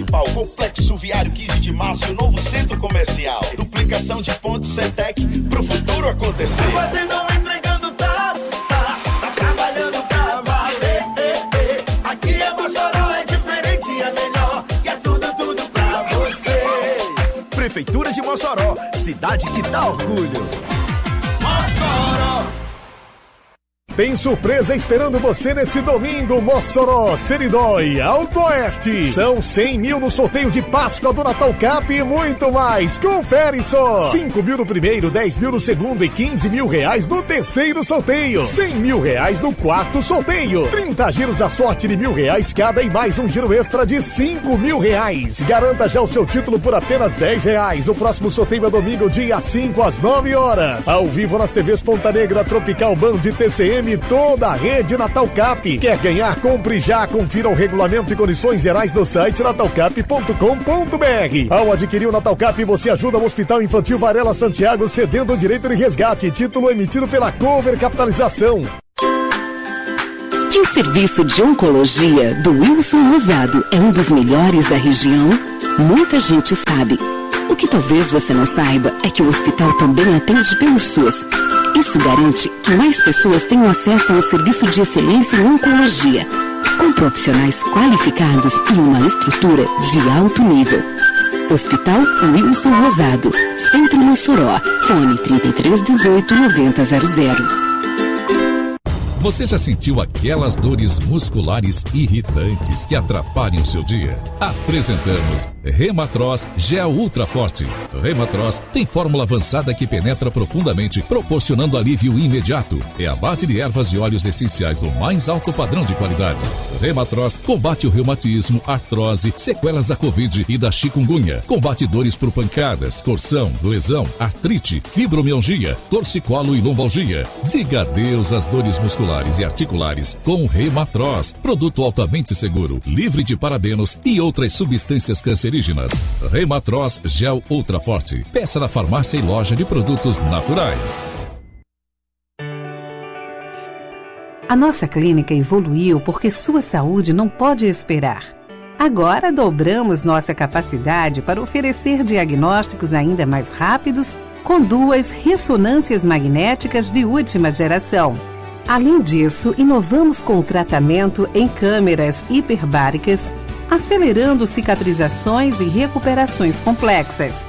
principal, complexo viário 15 de março, novo centro comercial, duplicação de pontes Setec pro futuro acontecer. Tá fazendo, entregando, tá trabalhando pra valer. Aqui é Mossoró, é diferente, é melhor, e é tudo pra você. Prefeitura de Mossoró, cidade que dá orgulho. Mossoró! Tem surpresa esperando você nesse domingo, Mossoró, Seridói, Alto Oeste. São 100 mil no sorteio de Páscoa do Natal Cap e muito mais. Confere só. 5 mil no primeiro, 10 mil no segundo e 15 mil reais no terceiro sorteio. 100 mil reais no quarto sorteio. 30 giros da sorte de R$1.000 cada e mais um giro extra de 5 mil reais. Garanta já o seu título por apenas R$10. O próximo sorteio é domingo, dia 5 às 9 horas. Ao vivo nas TVs Ponta Negra, Tropical Band, TCM, toda a rede Natal Cap. Quer ganhar? Compre já. Confira o regulamento e condições gerais no site natalcap.com.br. Ao adquirir o Natal Cap, você ajuda o Hospital Infantil Varela Santiago, cedendo o direito de resgate. Título emitido pela Cover Capitalização. Que o serviço de oncologia do Wilson Rosado é um dos melhores da região, muita gente sabe. O que talvez você não saiba é que o hospital também atende pelo SUS. Isso garante que mais pessoas tenham acesso a um serviço de excelência em oncologia, com profissionais qualificados e uma estrutura de alto nível. Hospital Wilson Rosado, Centro Mossoró, fone 3318-9000. Você já sentiu aquelas dores musculares irritantes que atrapalham o seu dia? Apresentamos Rematroz Gel Ultra Forte. Rematroz tem fórmula avançada que penetra profundamente, proporcionando alívio imediato. É a base de ervas e óleos essenciais do mais alto padrão de qualidade. Rematroz combate o reumatismo, artrose, sequelas da Covid e da chikungunya. Combate dores por pancadas, torção, lesão, artrite, fibromialgia, torcicolo e lombalgia. Diga adeus às dores musculares e articulares com Rematroz, produto altamente seguro, livre de parabenos e outras substâncias cancerígenas. Rematroz Gel Ultra Forte. Peça na farmácia e loja de produtos naturais. A nossa clínica evoluiu porque sua saúde não pode esperar. Agora dobramos nossa capacidade para oferecer diagnósticos ainda mais rápidos com 2 ressonâncias magnéticas de última geração. Além disso, inovamos com o tratamento em câmeras hiperbáricas, acelerando cicatrizações e recuperações complexas.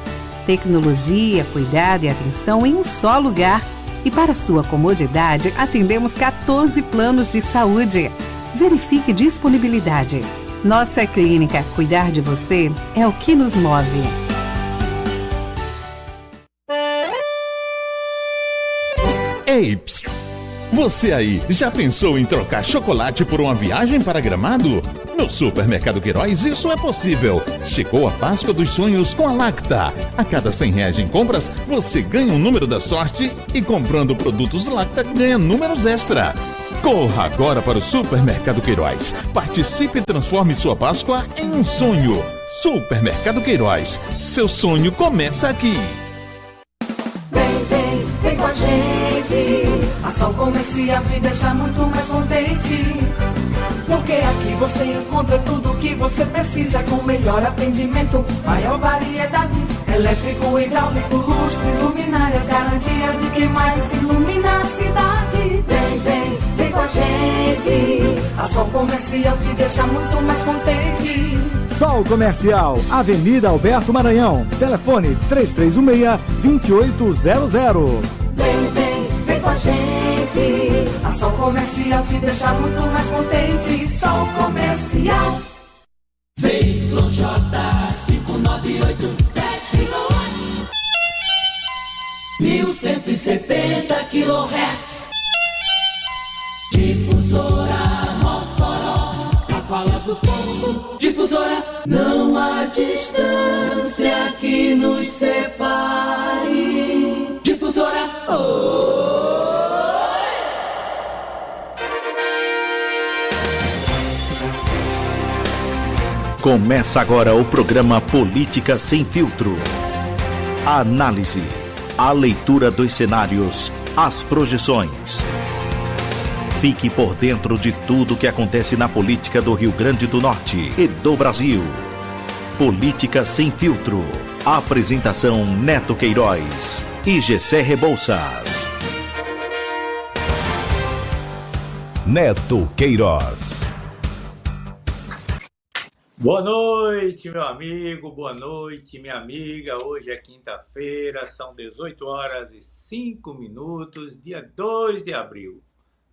Tecnologia, cuidado e atenção em um só lugar. E para sua comodidade, atendemos 14 planos de saúde. Verifique disponibilidade. Nossa clínica, cuidar de você é o que nos move. Ei, psiu. Você aí, já pensou em trocar chocolate por uma viagem para Gramado? No Supermercado Queiroz isso é possível. Chegou a Páscoa dos Sonhos com a Lacta. A cada R$100 em compras, você ganha um número da sorte e comprando produtos Lacta ganha números extra. Corra agora para o Supermercado Queiroz. Participe e transforme sua Páscoa em um sonho. Supermercado Queiroz. Seu sonho começa aqui. Vem com a gente. Ação comercial te deixa muito mais contente. Porque aqui você encontra tudo o que você precisa com melhor atendimento, maior variedade. Elétrico, hidráulico, lustres, luminárias, garantia de quem mais ilumina a cidade. Vem com a gente. Ação comercial te deixa muito mais contente. Sol Comercial, Avenida Alberto Maranhão. Telefone 3316-2800. Vem com a gente. Ação comercial te deixa muito mais contente. Sol Comercial. ZYJ 598 10 kW 1170 kHz. Difusora Mossoró, a fala do povo. Difusora, não há distância que nos separe. Difusora, Começa agora o programa Política Sem Filtro. A análise, a leitura dos cenários, as projeções. Fique por dentro de tudo que acontece na política do Rio Grande do Norte e do Brasil. Política Sem Filtro. Apresentação Neto Queiroz e Gessé Rebouças. Neto Queiroz. Boa noite, meu amigo, boa noite, minha amiga. Hoje é quinta-feira, são 18 horas e 5 minutos, dia 2 de abril.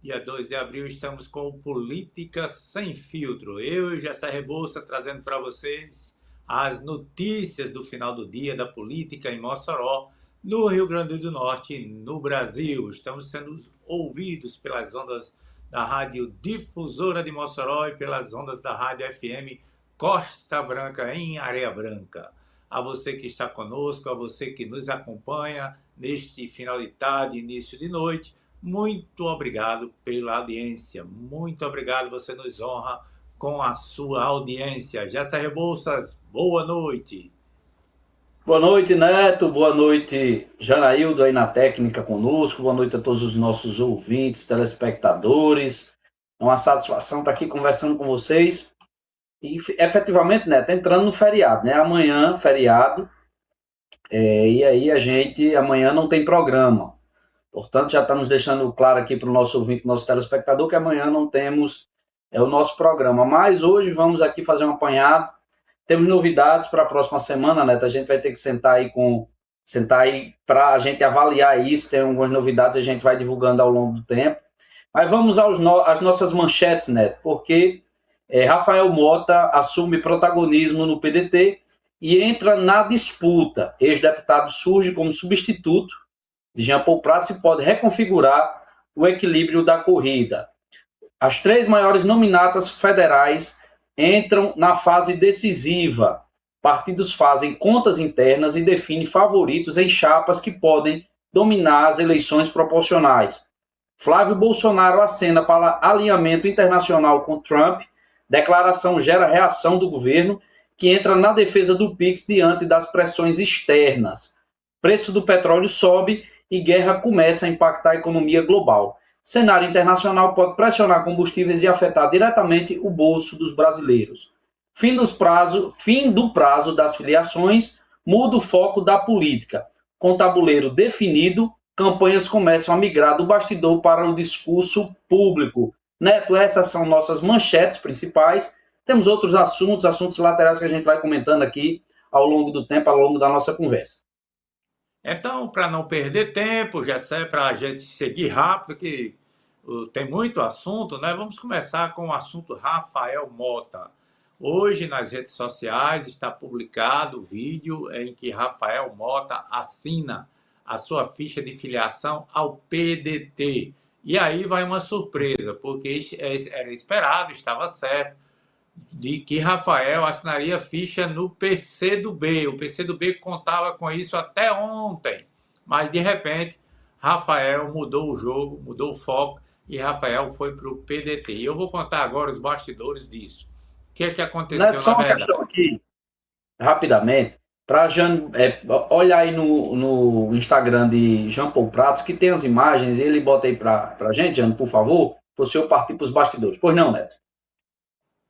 Dia 2 de abril estamos com o Política Sem Filtro. Eu e Gessé Rebouças trazendo para vocês as notícias do final do dia da política em Mossoró, no Rio Grande do Norte e no Brasil. Estamos sendo ouvidos pelas ondas da Rádio Difusora de Mossoró e pelas ondas da Rádio FM Costa Branca, em Areia Branca. A você que está conosco, a você que nos acompanha neste final de tarde, início de noite, muito obrigado pela audiência. Muito obrigado, você nos honra com a sua audiência. Gessé Rebouças, boa noite. Boa noite, Neto. Boa noite, Janaildo aí na técnica conosco. Boa noite a todos os nossos ouvintes, telespectadores. É uma satisfação estar aqui conversando com vocês. E, efetivamente, Neto, entrando no feriado, né? Amanhã, feriado. E aí amanhã não tem programa. Portanto, já estamos deixando claro aqui para o nosso ouvinte, nosso telespectador, que amanhã não temos o nosso programa. Mas hoje vamos aqui fazer um apanhado. Temos novidades para a próxima semana, Neto. A gente vai ter que sentar aí para a gente avaliar isso. Tem algumas novidades, a gente vai divulgando ao longo do tempo. Mas vamos às nossas manchetes, Neto, porque Rafael Mota assume protagonismo no PDT e entra na disputa. Ex-deputado surge como substituto de Jean Paul Prats e pode reconfigurar o equilíbrio da corrida. As 3 maiores nominatas federais entram na fase decisiva. Partidos fazem contas internas e definem favoritos em chapas que podem dominar as eleições proporcionais. Flávio Bolsonaro acena para alinhamento internacional com Trump. Declaração gera reação do governo, que entra na defesa do PIX diante das pressões externas. Preço do petróleo sobe e guerra começa a impactar a economia global. Cenário internacional pode pressionar combustíveis e afetar diretamente o bolso dos brasileiros. Fim do prazo das filiações muda o foco da política. Com tabuleiro definido, campanhas começam a migrar do bastidor para o discurso público. Neto, essas são nossas manchetes principais. Temos outros assuntos laterais que a gente vai comentando aqui ao longo do tempo, ao longo da nossa conversa. Então, para não perder tempo, Gessé, para a gente seguir rápido, que tem muito assunto, né? Vamos começar com o assunto Rafael Mota. Hoje, nas redes sociais, está publicado o vídeo em que Rafael Mota assina a sua ficha de filiação ao PDT. E aí vai uma surpresa, porque era esperado, estava certo, de que Rafael assinaria ficha no PCdoB. O PCdoB contava com isso até ontem, mas de repente Rafael mudou o jogo, mudou o foco e Rafael foi para o PDT. E eu vou contar agora os bastidores disso. O que é que aconteceu Neto, só uma questão aqui, rapidamente, para olhar aí no Instagram de Jean Paul Prats, que tem as imagens, e ele bota aí para a gente, Jean, por favor, para o senhor partir para os bastidores. Pois não, Neto?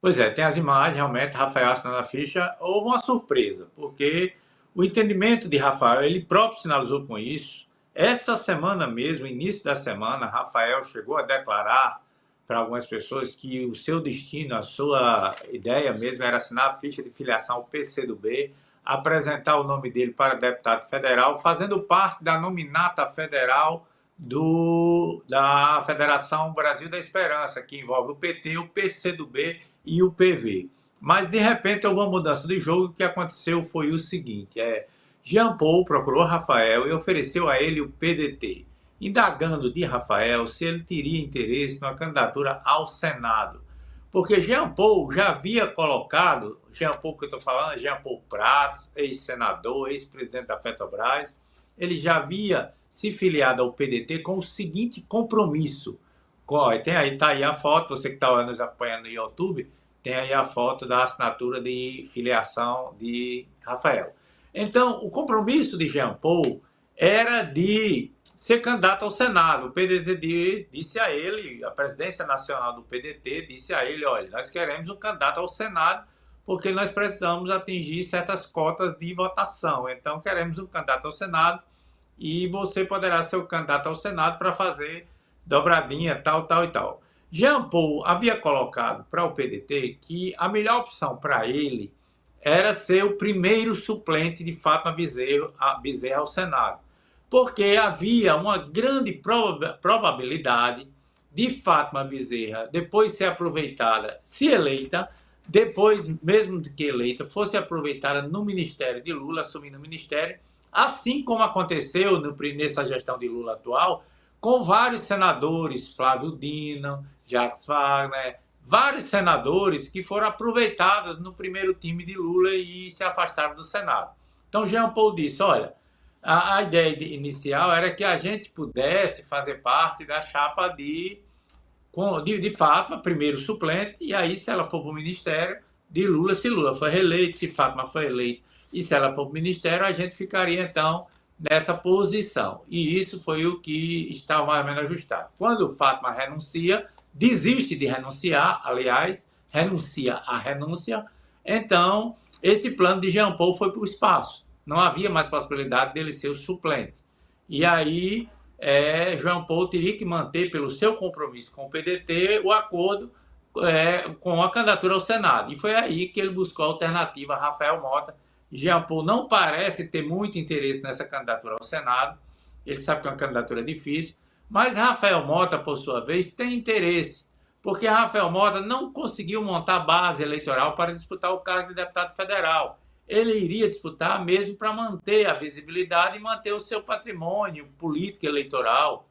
Pois é, tem as imagens, realmente, Rafael assinando a ficha. Houve uma surpresa, porque o entendimento de Rafael, ele próprio sinalizou com isso. Essa semana mesmo, início da semana, Rafael chegou a declarar para algumas pessoas que o seu destino, a sua ideia mesmo era assinar a ficha de filiação ao PCdoB, apresentar o nome dele para deputado federal, fazendo parte da nominata federal da Federação Brasil da Esperança, que envolve o PT, o PCdoB e o PV. Mas, de repente, houve uma mudança de jogo. O que aconteceu foi o seguinte, Jean Paul procurou Rafael e ofereceu a ele o PDT, indagando de Rafael se ele teria interesse na candidatura ao Senado. Porque Jean Paul já havia colocado, Jean Paul que eu estou falando é Jean Paul Prats, ex-senador, ex-presidente da Petrobras, ele já havia se filiado ao PDT com o seguinte compromisso. Está aí a foto, você que está nos acompanhando no YouTube, tem aí a foto da assinatura de filiação de Rafael. Então, o compromisso de Jean Paul era de ser candidato ao Senado. O PDT disse a ele, a presidência nacional do PDT disse a ele, olha, nós queremos um candidato ao Senado porque nós precisamos atingir certas cotas de votação. Então, queremos um candidato ao Senado e você poderá ser o candidato ao Senado para fazer dobradinha, tal, tal e tal. Jean Paul havia colocado para o PDT que a melhor opção para ele era ser o primeiro suplente de Fátima Bezerra ao Senado, porque havia uma grande probabilidade de Fátima Bezerra depois ser aproveitada, se eleita, depois, mesmo que eleita, fosse aproveitada no ministério de Lula, assumindo o ministério, assim como aconteceu nessa gestão de Lula atual, com vários senadores, Flávio Dino, Jacques Wagner, vários senadores que foram aproveitados no primeiro time de Lula e se afastaram do Senado. Então, Jean Paul disse, olha, a ideia inicial era que a gente pudesse fazer parte da chapa de Fátima, primeiro suplente, e aí, se ela for para o ministério, de Lula, se Lula for reeleito, se Fátima for eleita, e se ela for para o ministério, a gente ficaria, então, nessa posição. E isso foi o que estava mais ou menos ajustado. Quando Fátima desiste de renunciar, aliás, renuncia à renúncia, então, esse plano de Jean Paul foi para o espaço. Não havia mais possibilidade dele ser o suplente. E aí, Jean Paul teria que manter, pelo seu compromisso com o PDT, o acordo com a candidatura ao Senado. E foi aí que ele buscou a alternativa a Rafael Mota. Jean Paul não parece ter muito interesse nessa candidatura ao Senado. Ele sabe que é uma candidatura difícil. Mas Rafael Mota, por sua vez, tem interesse, porque Rafael Mota não conseguiu montar base eleitoral para disputar o cargo de deputado federal. Ele iria disputar mesmo para manter a visibilidade e manter o seu patrimônio político eleitoral,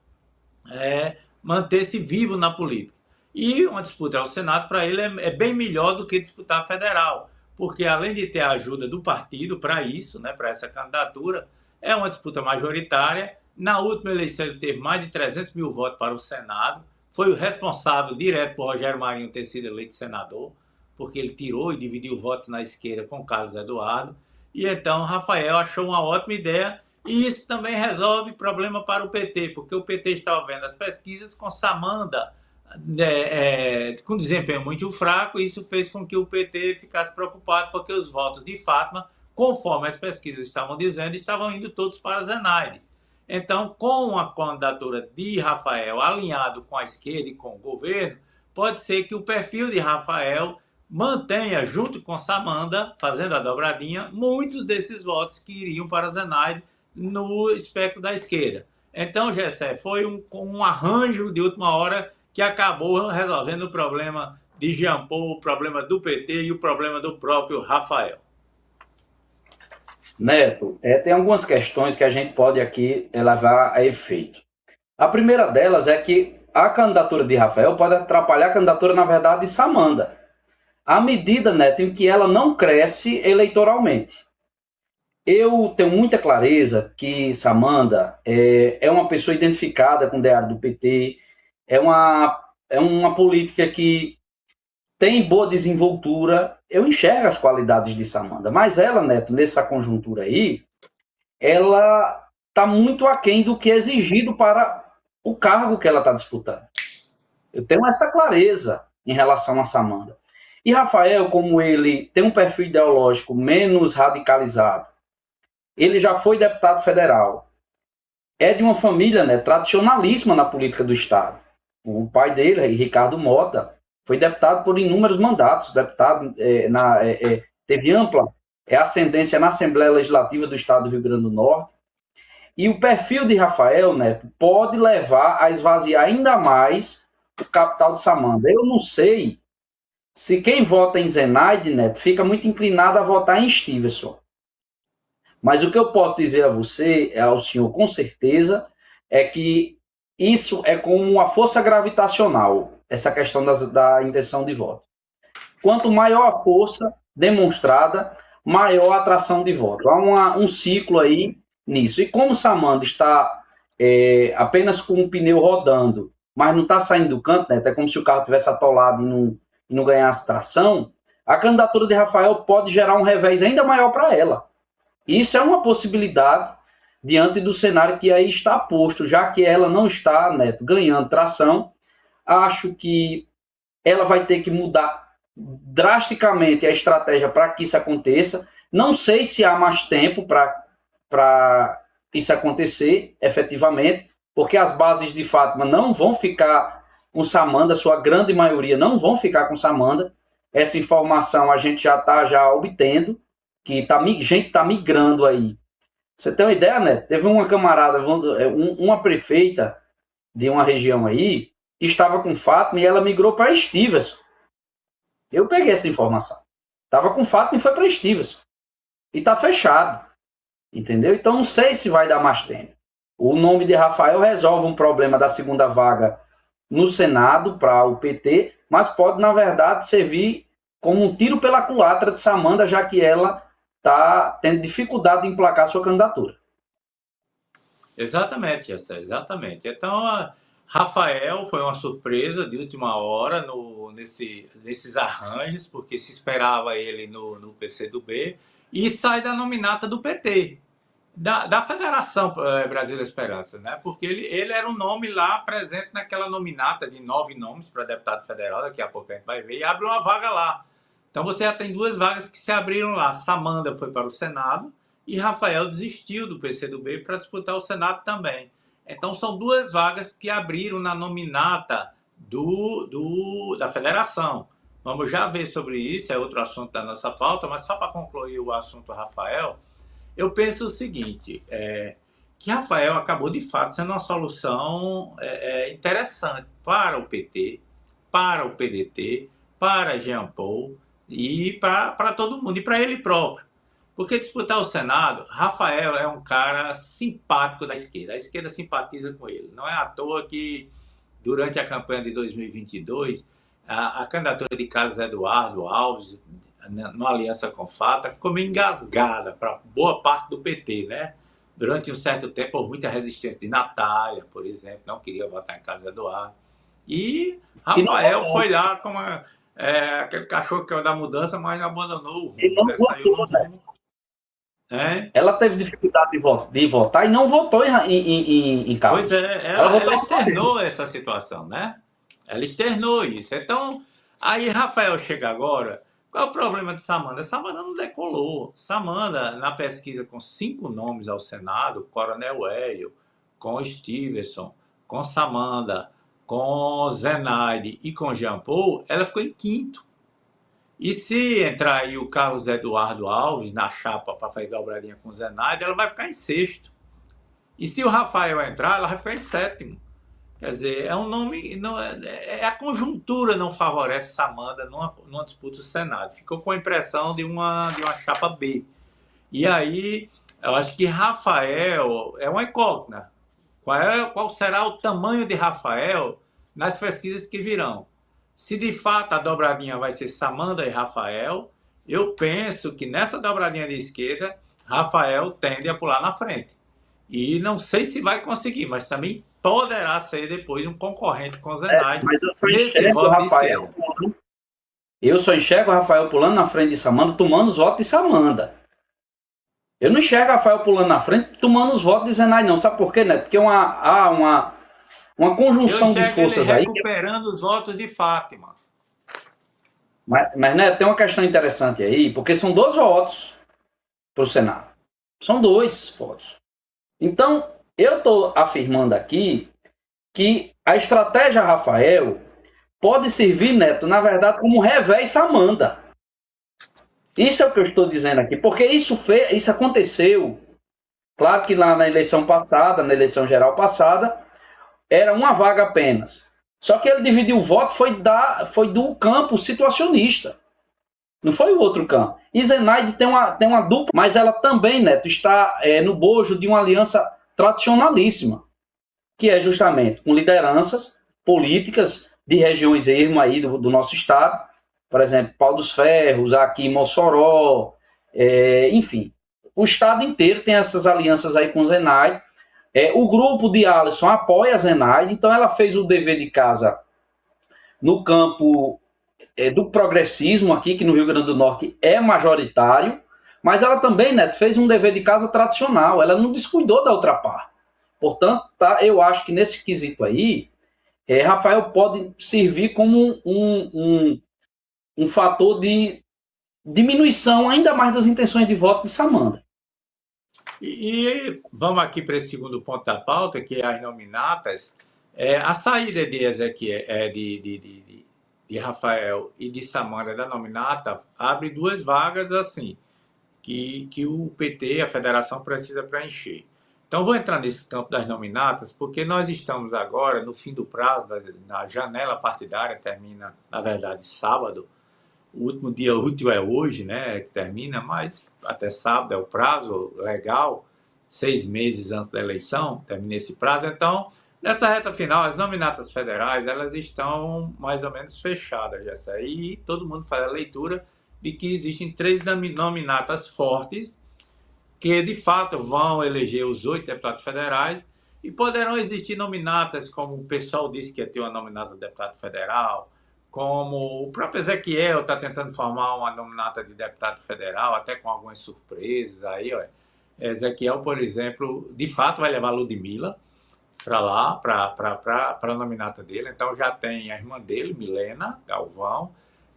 manter-se vivo na política. E uma disputa ao Senado, para ele, é bem melhor do que disputar a federal, porque além de ter a ajuda do partido para isso, para essa candidatura, é uma disputa majoritária. Na última eleição ele teve mais de 300 mil votos para o Senado, foi o responsável direto por Rogério Marinho ter sido eleito senador, porque ele tirou e dividiu votos na esquerda com Carlos Eduardo, e então Rafael achou uma ótima ideia, e isso também resolve problema para o PT, porque o PT estava vendo as pesquisas com Samanda com desempenho muito fraco, e isso fez com que o PT ficasse preocupado, porque os votos de Fátima, conforme as pesquisas estavam dizendo, estavam indo todos para Zenaide. Então, com a candidatura de Rafael alinhado com a esquerda e com o governo, pode ser que o perfil de Rafael mantenha, junto com Samanda, fazendo a dobradinha, muitos desses votos que iriam para Zenaide no espectro da esquerda. Então, Gessé, foi um arranjo de última hora que acabou resolvendo o problema de Jean Paul, o problema do PT e o problema do próprio Rafael. Neto, tem algumas questões que a gente pode aqui levar a efeito. A primeira delas é que a candidatura de Rafael pode atrapalhar a candidatura, na verdade, de Samanda, à medida, Neto, em que ela não cresce eleitoralmente. Eu tenho muita clareza que Samanda é uma pessoa identificada com o ideário do PT, é uma política que tem boa desenvoltura. Eu enxergo as qualidades de Samanda, mas ela, Neto, nessa conjuntura aí, ela está muito aquém do que é exigido para o cargo que ela está disputando. Eu tenho essa clareza em relação a Samanda. E Rafael, como ele tem um perfil ideológico menos radicalizado, ele já foi deputado federal, é de uma família, né, tradicionalíssima na política do Estado. O pai dele, Ricardo Mota, foi deputado por inúmeros mandatos, teve ampla ascendência na Assembleia Legislativa do Estado do Rio Grande do Norte. E o perfil de Rafael, Neto, pode levar a esvaziar ainda mais o capital de Samanda. Eu não sei se quem vota em Zenaide, Neto, fica muito inclinado a votar em Stevenson. Mas o que eu posso dizer a você, ao senhor com certeza, é que isso é como uma força gravitacional, essa questão da intenção de voto. Quanto maior a força demonstrada, maior a atração de voto. Há um ciclo aí nisso. E como Samanda está apenas com o pneu rodando, mas não está saindo do canto, né? É como se o carro tivesse atolado e não ganhasse tração, a candidatura de Rafael pode gerar um revés ainda maior para ela. Isso é uma possibilidade diante do cenário que aí está posto, já que ela não está, Neto, ganhando tração. Acho que ela vai ter que mudar drasticamente a estratégia para que isso aconteça. Não sei se há mais tempo para isso acontecer efetivamente, porque as bases de Fátima não vão ficar com Samanda, sua grande maioria não vão ficar com Samanda. Essa informação a gente já está obtendo, que gente está migrando aí. Você tem uma ideia, né? Teve uma camarada, uma prefeita de uma região aí, que estava com Fátima e ela migrou para Stevenson. Eu peguei essa informação. Estava com Fátima e foi para Stevenson. E está fechado. Entendeu? Então não sei se vai dar mais tempo. O nome de Rafael resolve um problema da segunda vaga no Senado para o PT, mas pode, na verdade, servir como um tiro pela culatra de Samanda, já que ela está tendo dificuldade de emplacar sua candidatura. Exatamente, exatamente. Então, Rafael foi uma surpresa de última hora nesses arranjos, porque se esperava ele no PCdoB, e sai da nominata do PT, da Federação Brasil da Esperança, né? Porque ele era um nome lá presente naquela nominata de 9 nomes para deputado federal, daqui a pouco a gente vai ver, e abre uma vaga lá. Então você já tem 2 vagas que se abriram lá. Samanda foi para o Senado e Rafael desistiu do PCdoB para disputar o Senado também. Então são 2 vagas que abriram na nominata da federação. Vamos já ver sobre isso, é outro assunto da nossa pauta, mas só para concluir o assunto Rafael, eu penso o seguinte, que Rafael acabou de fato sendo uma solução interessante para o PT, para o PDT, para Jean Paul e para todo mundo, e para ele próprio. Porque disputar o Senado, Rafael é um cara simpático da esquerda. A esquerda simpatiza com ele. Não é à toa que, durante a campanha de 2022, a candidatura de Carlos Eduardo Alves, numa aliança com Fata, ficou meio engasgada para boa parte do PT, né? Durante um certo tempo, houve muita resistência de Natália, por exemplo, não queria votar em Carlos Eduardo. E Rafael foi lá com aquele cachorro que é o da mudança, mas não abandonou o rumo. Ela teve dificuldade de votar e não votou em Carlos. Pois é, ela externou essa situação, né? Ela externou isso. Então, aí Rafael chega agora. Qual é o problema de Samanda? Samanda não decolou. Samanda, na pesquisa com 5 nomes ao Senado, Coronel Hélio, com Stevenson, com Samanda, com Zenaide e com Jean Paul, ela ficou em 5º. E se entrar aí o Carlos Eduardo Alves na chapa para fazer dobradinha com o Zenaide, ela vai ficar em 6º. E se o Rafael entrar, ela vai ficar em 7º. Quer dizer, é um nome... a conjuntura não favorece Samanda numa disputa do Senado. Ficou com a impressão de uma chapa B. E aí, eu acho que Rafael é uma incógnita. Qual será o tamanho de Rafael nas pesquisas que virão? Se de fato a dobradinha vai ser Samanda e Rafael, eu penso que nessa dobradinha de esquerda, Rafael tende a pular na frente. E não sei se vai conseguir, mas também poderá ser depois um concorrente com o Zenaide. Mas eu só enxergo o Rafael pulando na frente de Samanda, tomando os votos de Samanda. Eu não enxergo o Rafael pulando na frente, tomando os votos de Zenaide, não. Sabe por quê, né? Porque há uma conjunção de forças aí. Recuperando os votos de Fátima. Mas né, tem uma questão interessante aí, porque são 2 votos para o Senado. São 2 votos. Então, eu estou afirmando aqui que a estratégia Rafael pode servir, Neto, na verdade, como revés Samanda. Isso é o que eu estou dizendo aqui, porque isso aconteceu. Claro que lá na eleição passada, na eleição geral passada, era uma vaga apenas. Só que ele dividiu o voto, foi do campo situacionista. Não foi o outro campo. E Zenaide tem uma dupla, mas ela também, Neto, está no bojo de uma aliança tradicionalíssima, que é justamente com lideranças políticas de regiões ermo aí do nosso estado, por exemplo, Pau dos Ferros, aqui em Mossoró, enfim. O estado inteiro tem essas alianças aí com Zenaide. O grupo de Alisson apoia a Zenaide, então ela fez o dever de casa no campo do progressismo aqui, que no Rio Grande do Norte é majoritário, mas ela também, Neto, fez um dever de casa tradicional, ela não descuidou da outra parte. Portanto, eu acho que nesse quesito aí, Rafael pode servir como um fator de diminuição ainda mais das intenções de voto de Samandra. E vamos aqui para esse segundo ponto da pauta, que é as nominatas. A saída de Ezequiel, de Rafael e de Samandra da nominata abre 2 vagas assim, que o PT, a federação, precisa preencher. Então, vou entrar nesse campo das nominatas, porque nós estamos agora no fim do prazo, na janela partidária, termina, na verdade, sábado. O último dia útil é hoje, né, que termina, mas até sábado é o prazo legal, 6 meses antes da eleição, termina esse prazo. Então, nessa reta final, as nominatas federais, elas estão mais ou menos fechadas, já. E todo mundo faz a leitura de que existem 3 nominatas fortes, que de fato vão eleger os 8 deputados federais, e poderão existir nominatas, como o pessoal disse que ia ter uma nominata de deputado federal, como o próprio Ezequiel está tentando formar uma nominata de deputado federal, até com algumas surpresas aí, ó. Ezequiel, por exemplo, de fato vai levar Ludmilla para lá, para a nominata dele. Então já tem a irmã dele, Milena Galvão,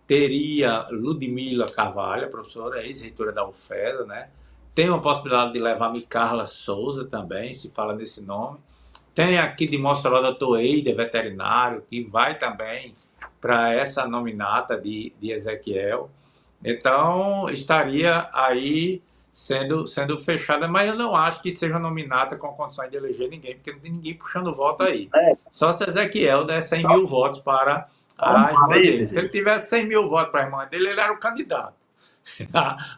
teria Ludmilla Carvalho, a professora, ex-reitora da UFESA, né? Tem uma possibilidade de levar Micarla Souza também, se fala nesse nome. Tem aqui de Mossoró, doutor Eider, veterinário, que vai também para essa nominata de Ezequiel. Então, estaria aí sendo fechada, mas eu não acho que seja nominata com condições de eleger ninguém, porque não tem ninguém puxando voto aí. Só se Ezequiel der 100 mil votos para a irmã dele. Se ele tivesse 100 mil votos para a irmã dele, ele era o candidato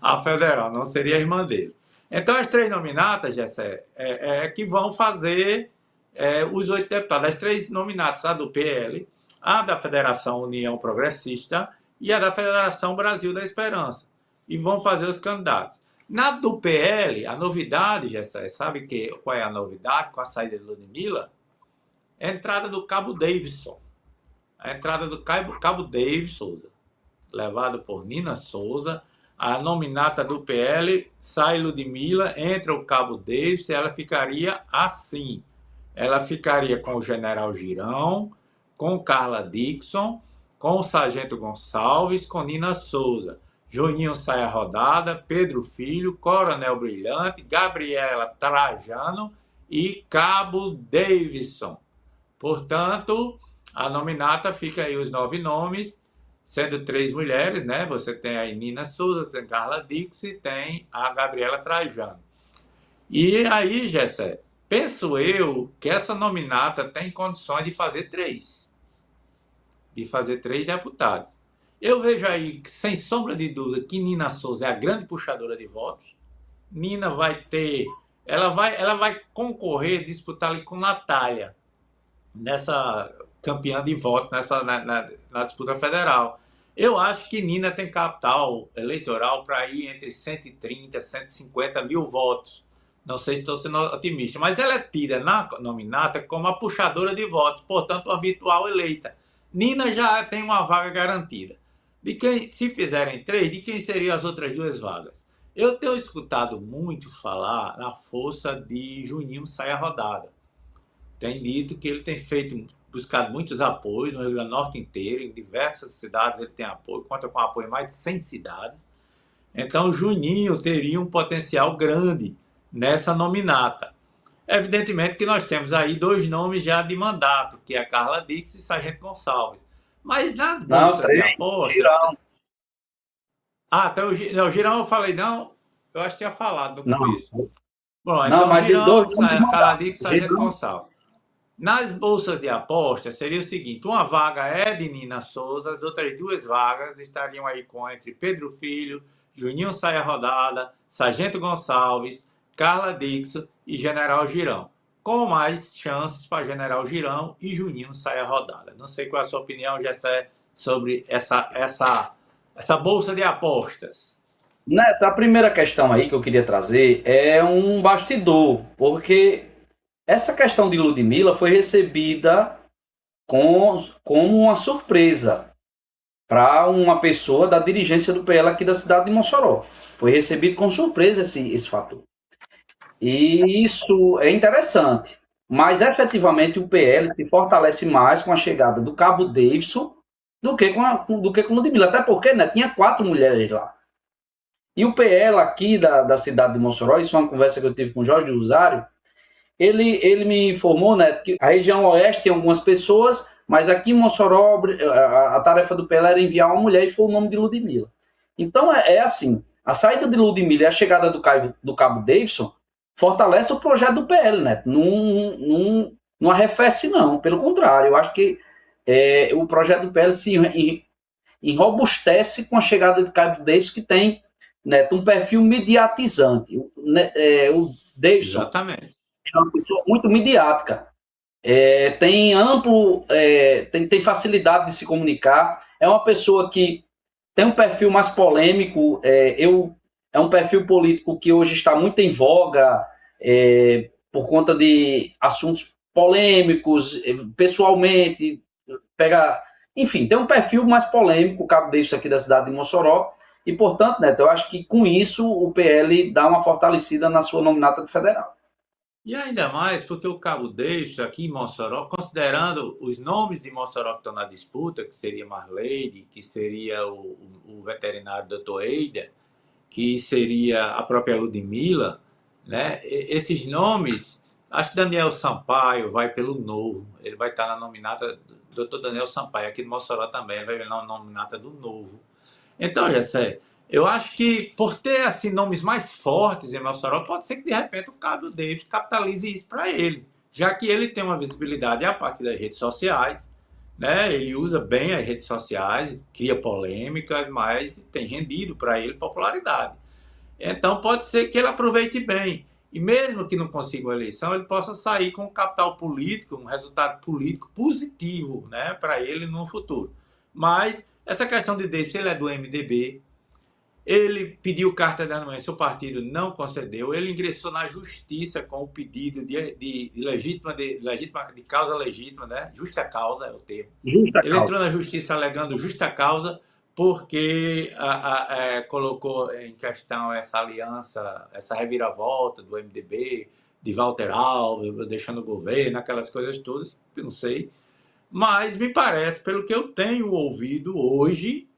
a federal, não seria a irmã dele. Então, as 3 nominatas, Gessé, que vão fazer os 8 deputados. As 3 nominatas, a do PL, a da Federação União Progressista e a da Federação Brasil da Esperança. E vão fazer os candidatos. Na do PL, a novidade, Gessé, sabe qual é a novidade com a saída de Ludmilla? É a entrada do Cabo Davidson. A entrada do Cabo Davis Souza, levado por Nina Souza. A nominata do PL, sai Ludmilla, entra o Cabo Davis, e ela ficaria assim. Ela ficaria com o General Girão, com Carla Dixon, com o Sargento Gonçalves, com Nina Souza. Juninho Saia Rodada, Pedro Filho, Coronel Brilhante, Gabriela Trajano e Cabo Davidson. Portanto, a nominata fica aí os 9 nomes, sendo 3 mulheres, né? Você tem aí Nina Souza, tem Carla Dixon e tem a Gabriela Trajano. E aí, Gessé, penso eu que essa nominata tem condições de fazer 3. De fazer 3 deputados. Eu vejo aí, sem sombra de dúvida, que Nina Souza é a grande puxadora de votos. Nina vai ter... Ela vai concorrer, disputar ali com Natália, nessa campeã de votos, na disputa federal. Eu acho que Nina tem capital eleitoral para ir entre 130 e 150 mil votos. Não sei se estou sendo otimista, mas ela é tida na nominata como a puxadora de votos, portanto, a virtual eleita. Nina já tem uma vaga garantida. De quem, se fizerem 3, de quem seriam as outras 2 vagas? Eu tenho escutado muito falar na força de Juninho Saia Rodada. Tem dito que ele tem buscado muitos apoios no Rio Grande do Norte inteiro, em diversas cidades ele tem apoio, conta com apoio em mais de 100 cidades. Então, Juninho teria um potencial grande nessa nominata. Evidentemente que nós temos aí 2 nomes já de mandato, que é a Carla Dix e Sargento Gonçalves. Mas nas bolsas de aposta... Girão. Até o Girão eu falei, não, eu acho que tinha falado no começo. Bom, então mas Girão, Carla Dix e Sargento Gonçalves. Nas bolsas de aposta seria o seguinte, uma vaga é de Nina Souza, as outras 2 vagas estariam aí entre Pedro Filho, Juninho Saia Rodada, Sargento Gonçalves, Carla Dixon e General Girão. Com mais chances para General Girão e Juninho Saia Rodada. Não sei qual é a sua opinião, Gessé, sobre essa bolsa de apostas. Neto, a primeira questão aí que eu queria trazer é um bastidor, porque essa questão de Ludmilla foi recebida como uma surpresa para uma pessoa da dirigência do PL aqui da cidade de Mossoró. Foi recebido com surpresa esse fator. E isso é interessante, mas efetivamente o PL se fortalece mais com a chegada do Cabo Davidson do que com Ludmilla. Até porque, né, tinha 4 mulheres lá. E o PL aqui da cidade de Mossoró, isso foi uma conversa que eu tive com o Jorge Rosário, ele me informou, né, que a região oeste tem algumas pessoas, mas aqui em Mossoró a tarefa do PL era enviar uma mulher e foi o nome de Ludmilla. Então é assim, a saída de Ludmilla e a chegada do Cabo Davidson fortalece o projeto do PL, né? Não arrefece, não. Pelo contrário, eu acho que o projeto do PL se enrobustece com a chegada de Cabo Davidson, que tem, né, um perfil mediatizante. O Davidson Exatamente. é uma pessoa muito midiática. Tem tem facilidade de se comunicar. É uma pessoa que tem um perfil mais polêmico. É um perfil político que hoje está muito em voga por conta de assuntos polêmicos, pessoalmente, enfim, tem um perfil mais polêmico, o Cabo Davidson aqui da cidade de Mossoró, e, portanto, Neto, eu acho que com isso o PL dá uma fortalecida na sua nominata de federal. E ainda mais porque o Cabo Davidson aqui em Mossoró, considerando os nomes de Mossoró que estão na disputa, que seria Marleide, que seria o veterinário Dr. Eider, que seria a própria Ludmilla, né? Esses nomes, acho que Daniel Sampaio vai pelo Novo, ele vai estar na nominata do Dr. Daniel Sampaio, aqui de Mossoró também, ele vai vir na nominata do Novo. Então, Jessé, eu acho que por ter assim, nomes mais fortes em Mossoró, pode ser que de repente o Cabo Davidson capitalize isso para ele, já que ele tem uma visibilidade a partir das redes sociais, né? Ele usa bem as redes sociais, cria polêmicas, mas tem rendido para ele popularidade. Então pode ser que ele aproveite bem. E mesmo que não consiga uma eleição, ele possa sair com um capital político, um resultado político positivo, né, para ele no futuro. Mas essa questão de Davidson, ele é do MDB, ele pediu carta de anuência, o partido não concedeu, ele ingressou na justiça com o pedido de causa legítima, né? Justa causa é o termo. Ele entrou na justiça alegando justa causa porque colocou em questão essa aliança, essa reviravolta do MDB, de Walter Alves, deixando o governo, aquelas coisas todas, eu não sei. Mas me parece, pelo que eu tenho ouvido hoje,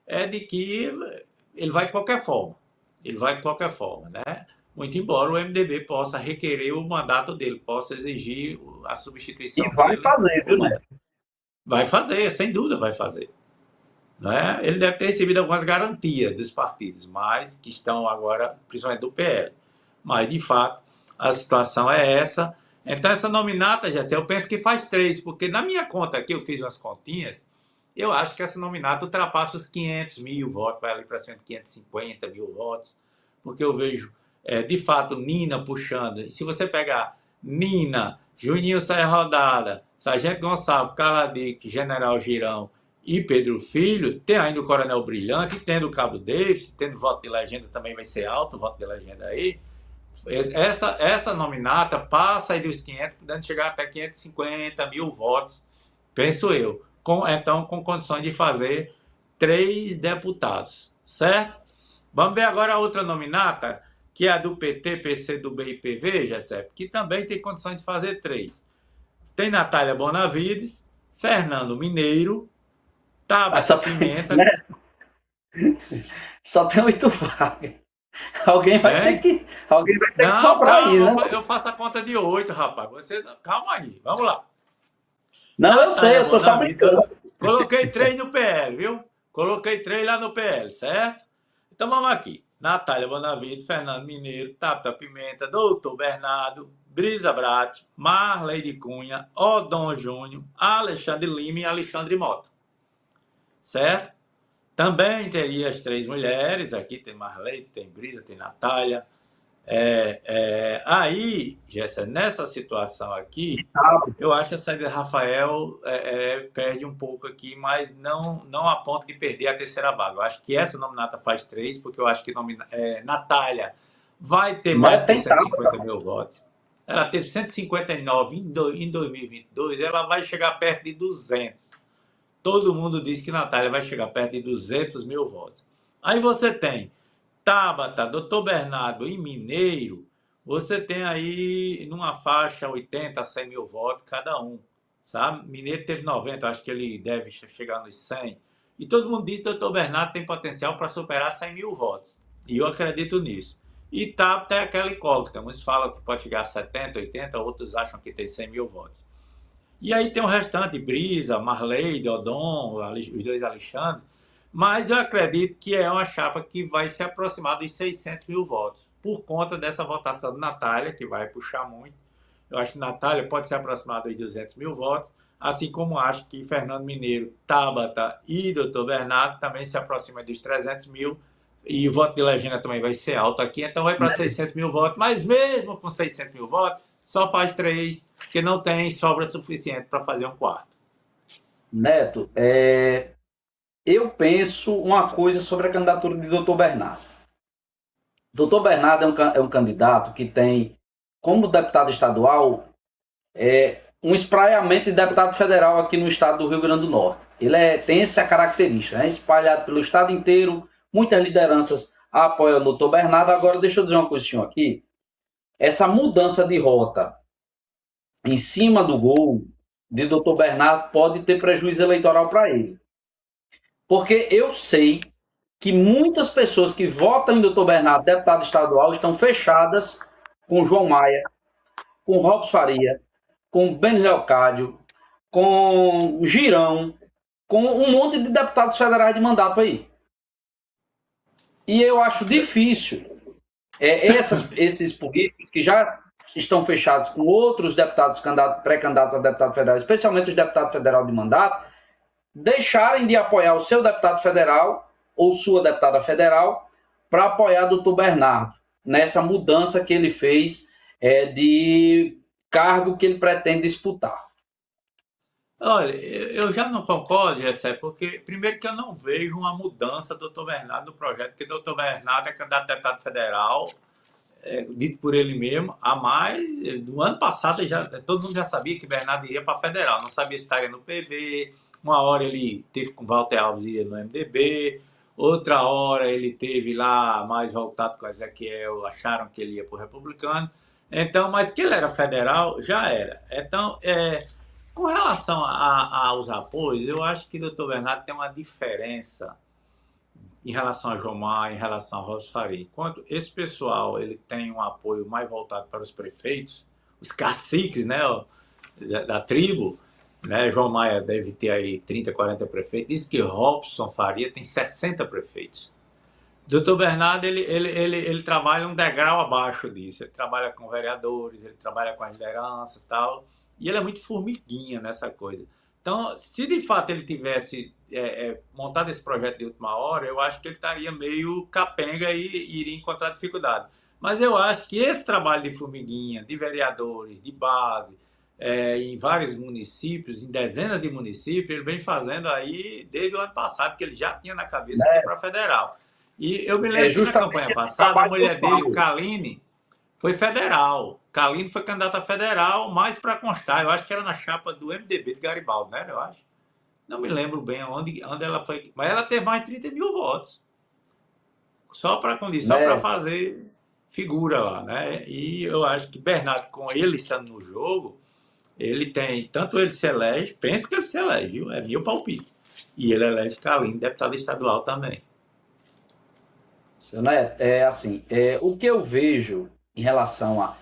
é de que ele vai de qualquer forma. Ele vai de qualquer forma, né? Muito embora o MDB possa requerer o mandato dele, possa exigir a substituição dele. E vai fazer, viu, né? Vai fazer, sem dúvida vai fazer. Né? Ele deve ter recebido algumas garantias dos partidos, mas que estão agora, principalmente do PL. Mas, de fato, a situação é essa. Então, essa nominata, Jessé, eu penso que faz 3, porque na minha conta aqui, eu fiz umas continhas, eu acho que essa nominata ultrapassa os 500 mil votos, vai ali para cima de 550 mil votos, porque eu vejo, de fato, Nina puxando. E se você pegar Nina, Juninho Saia Rodada, Sargento Gonçalves, Caladic, General Girão e Pedro Filho, tem ainda o Coronel Brilhante, tendo o Cabo Davidson, tendo voto de legenda, também vai ser alto o voto de legenda aí. Essa nominata passa aí dos 500, podendo chegar até 550 mil votos, penso eu. Então, com condições de fazer 3 deputados, certo? Vamos ver agora a outra nominata, que é a do PT, PCdoB e PV, Jessé, que também tem condições de fazer 3. Tem Natália Bonavides, Fernando Mineiro, Tabata Pimenta... Só tem 8 vagas. Alguém vai ter que sobrar aí, né? Eu faço a conta de 8, rapaz. Calma aí, vamos lá. Não, eu sei, eu tô só brincando. Coloquei 3 no PL, viu? Coloquei 3 lá no PL, certo? Então vamos aqui. Natália Bonavides, Fernando Mineiro, Tabata Pimenta, Doutor Bernardo, Brisa Brat, Marleide Cunha, Odon Júnior, Alexandre Lima e Alexandre Mota. Certo? Também teria as 3 mulheres. Aqui tem Marleide, tem Brisa, tem Natália. Aí, Jéssica, nessa situação aqui, eu acho que a saída de Rafael perde um pouco aqui, mas não a ponto de perder a terceira vaga. Eu acho que essa nominata faz 3, porque eu acho que Natália vai ter mais de 150 mil votos. Ela teve 159 em 2022, ela vai chegar perto de 200. Todo mundo diz que Natália vai chegar perto de 200 mil votos. Aí você tem Tabata, Doutor Bernardo e Mineiro, você tem aí numa faixa 80 a 100 mil votos cada um, sabe? Mineiro teve 90, acho que ele deve chegar nos 100. E todo mundo diz que o doutor Bernardo tem potencial para superar 100 mil votos. E eu acredito nisso. E tá até aquela incógnita. Uns falam que pode chegar a 70, 80, outros acham que tem 100 mil votos. E aí tem o restante, Brisa, Marley, Dodon, os dois Alexandres. Mas eu acredito que é uma chapa que vai se aproximar dos 600 mil votos. Por conta dessa votação de Natália, que vai puxar muito. Eu acho que Natália pode se aproximar dos 200 mil votos. Assim como acho que Fernando Mineiro, Tabata e Dr. Bernardo também se aproximam dos 300 mil. E o voto de legenda também vai ser alto aqui. Então vai para 600 mil votos. Mas mesmo com 600 mil votos, só faz 3, porque não tem sobra suficiente para fazer um quarto. Neto, eu penso uma coisa sobre a candidatura de Dr. Bernardo. Dr. Bernardo é um candidato que tem, como deputado estadual, um espraiamento de deputado federal aqui no estado do Rio Grande do Norte. Ele tem essa característica, espalhado pelo estado inteiro, muitas lideranças apoiam o Dr. Bernardo. Agora, deixa eu dizer uma coisinha aqui. Essa mudança de rota em cima do gol de Dr. Bernardo pode ter prejuízo eleitoral para ele. Porque eu sei que muitas pessoas que votam em Dr. Bernardo, deputado estadual, estão fechadas com João Maia, com Robson Faria, com Ben Leocádio, com Girão, com um monte de deputados federais de mandato aí. E eu acho difícil esses políticos que já estão fechados com outros deputados pré-candidatos a deputado federal, especialmente os deputados federais de mandato, deixarem de apoiar o seu deputado federal ou sua deputada federal para apoiar o doutor Bernardo nessa mudança que ele fez de cargo que ele pretende disputar. Olha, eu já não concordo, Gessé, porque primeiro que eu não vejo uma mudança do doutor Bernardo no projeto, porque o doutor Bernardo é candidato a deputado federal, dito por ele mesmo, há mais, no ano passado todo mundo já sabia que Bernardo iria para federal, não sabia se estaria no PB, uma hora ele teve com Walter Alves ia no MDB, outra hora ele teve lá mais voltado com Ezequiel, acharam que ele ia para o republicano, então, mas que ele era federal, já era. Então, com relação aos apoios, eu acho que o doutor Bernardo tem uma diferença em relação a João Maia, em relação a Robson Faria. Enquanto esse pessoal ele tem um apoio mais voltado para os prefeitos, os caciques, né, da tribo, né, João Maia deve ter aí 30, 40 prefeitos, diz que Robson Faria tem 60 prefeitos. Doutor Bernardo, ele trabalha um degrau abaixo disso, ele trabalha com vereadores, ele trabalha com as lideranças e tal, e ele é muito formiguinha nessa coisa. Então, se de fato ele tivesse montado esse projeto de última hora, eu acho que ele estaria meio capenga e iria encontrar dificuldade. Mas eu acho que esse trabalho de formiguinha, de vereadores, de base, em vários municípios, em dezenas de municípios, ele vem fazendo aí desde o ano passado, que ele já tinha na cabeça que ia para federal. E eu me lembro que na campanha passada, a mulher dele, Kaline, foi federal. Kaline foi candidata federal, mais para constar. Eu acho que era na chapa do MDB de Garibaldi, né? Eu acho. Não me lembro bem onde ela foi. Mas ela teve mais de 30 mil votos. Só para fazer figura lá, né? E eu acho que Bernardo, com ele estando no jogo, ele tem. Tanto ele se elege, penso que ele se elege, viu? É meu palpite. E ele elege Kaline, deputado estadual também. Seu Neto, o que eu vejo em relação a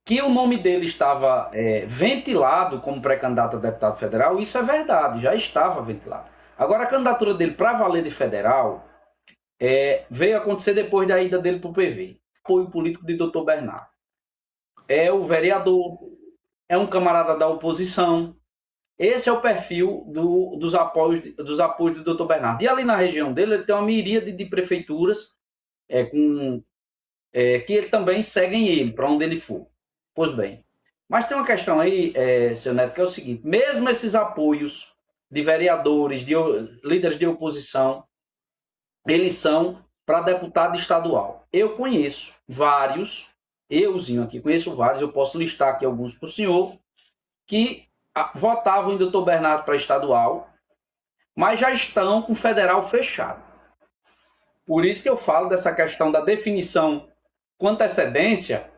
que o nome dele estava ventilado como pré-candidato a deputado federal, isso é verdade, já estava ventilado. Agora, a candidatura dele para valer de federal veio acontecer depois da ida dele para o PV. Apoio político de Dr. Bernardo. É o vereador, é um camarada da oposição. Esse é o perfil dos apoios do Dr. Bernardo. E ali na região dele, ele tem uma miríade de prefeituras que ele também seguem ele, para onde ele for. Pois bem, mas tem uma questão aí, seu Neto, que é o seguinte: mesmo esses apoios de vereadores, de líderes de oposição, eles são para deputado estadual. Eu conheço vários, conheço vários, eu posso listar aqui alguns para o senhor, que votavam em Dr. Bernardo para estadual, mas já estão com o federal fechado. Por isso que eu falo dessa questão da definição com antecedência,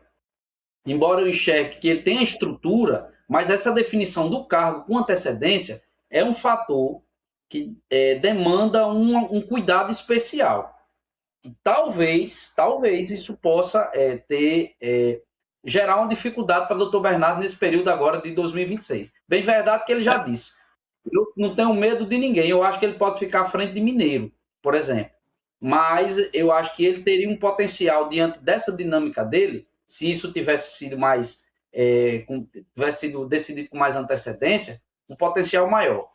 embora eu enxergue que ele tem a estrutura Mas essa definição do cargo com antecedência é um fator que demanda um cuidado especial. E talvez isso possa gerar uma dificuldade para o doutor Bernardo nesse período agora de 2026. Bem verdade que ele já disse. Eu não tenho medo de ninguém. Eu acho que ele pode ficar à frente de Mineiro, por exemplo. Mas eu acho que ele teria um potencial diante dessa dinâmica dele, se isso tivesse sido mais tivesse sido decidido com mais antecedência, um potencial maior.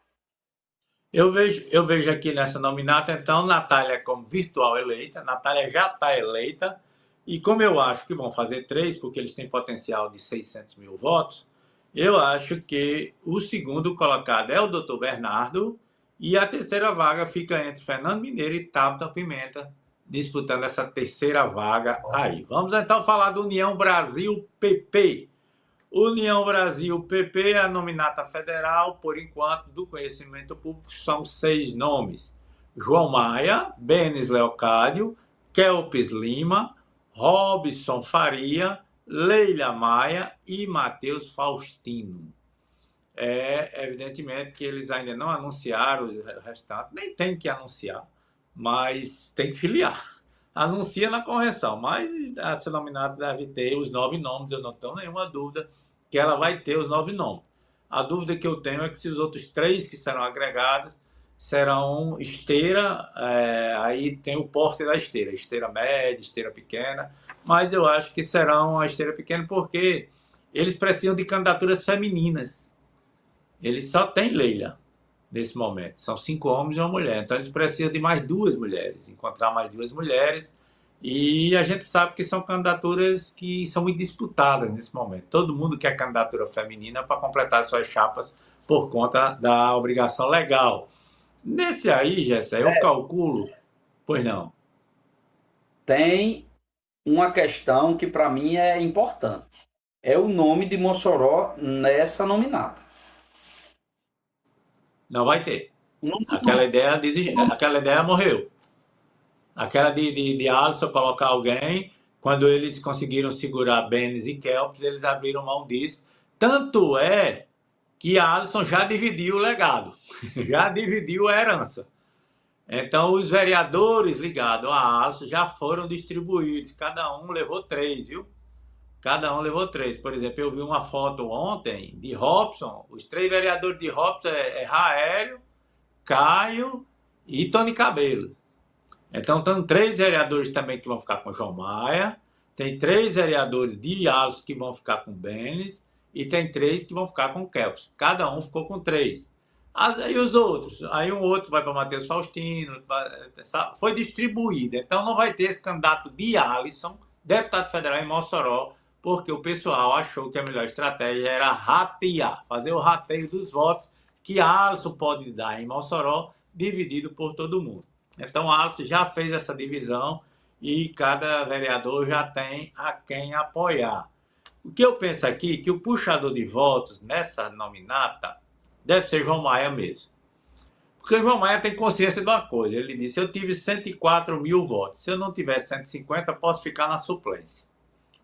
Eu vejo aqui nessa nominata, então, Natália como virtual eleita. Natália já está eleita. E como eu acho que vão fazer 3, porque eles têm potencial de 600 mil votos, eu acho que o segundo colocado é o doutor Bernardo e a terceira vaga fica entre Fernando Mineiro e Tabata Pimenta, disputando essa terceira vaga aí. Vamos então falar do União Brasil PP. União Brasil PP é a nominata federal, por enquanto, do conhecimento público, são 6 nomes. João Maia, Benes Leocádio, Kelpis Lima, Robson Faria, Leila Maia e Matheus Faustino. Evidentemente que eles ainda não anunciaram os restantes, nem tem que anunciar, mas tem que filiar. Anuncia na correção, mas essa nominata deve ter os 9 nomes, eu não tenho nenhuma dúvida que ela vai ter os 9 nomes. A dúvida que eu tenho é que se os outros 3 que serão agregados serão esteira, aí tem o porte da esteira média, esteira pequena, mas eu acho que serão a esteira pequena porque eles precisam de candidaturas femininas. Eles só têm Leila nesse momento, são 5 homens e uma mulher, então eles precisam de mais 2 mulheres, encontrar mais 2 mulheres, e a gente sabe que são candidaturas que são muito disputadas nesse momento. Todo mundo quer candidatura feminina para completar suas chapas por conta da obrigação legal. Nesse aí, Gessa, eu calculo... Pois não. Tem uma questão que para mim é importante. É o nome de Mossoró nessa nominata. Não vai ter. Aquela ideia morreu. Aquela de Alisson colocar alguém, quando eles conseguiram segurar Benes e Kelps, eles abriram mão disso. Tanto é que a Alisson já dividiu o legado, já dividiu a herança. Então, os vereadores ligados a Alisson já foram distribuídos, cada um levou 3, viu? Cada um levou 3. Por exemplo, eu vi uma foto ontem de Robson, os 3 vereadores de Robson é Raério, Caio e Tony Cabelo. Então, tem 3 vereadores também que vão ficar com João Maia, tem 3 vereadores de Alisson que vão ficar com Benes, e tem 3 que vão ficar com Kelps. Cada um ficou com 3. Aí os outros, aí um outro vai para Matheus Faustino, foi distribuído. Então não vai ter esse candidato de Alisson, deputado federal em Mossoró, porque o pessoal achou que a melhor estratégia era ratear, fazer o rateio dos votos que Alisson pode dar em Mossoró, dividido por todo mundo. Então Alisson já fez essa divisão e cada vereador já tem a quem apoiar. O que eu penso aqui é que o puxador de votos nessa nominata deve ser João Maia mesmo. Porque João Maia tem consciência de uma coisa. Ele disse, eu tive 104 mil votos. Se eu não tiver 150, posso ficar na suplência.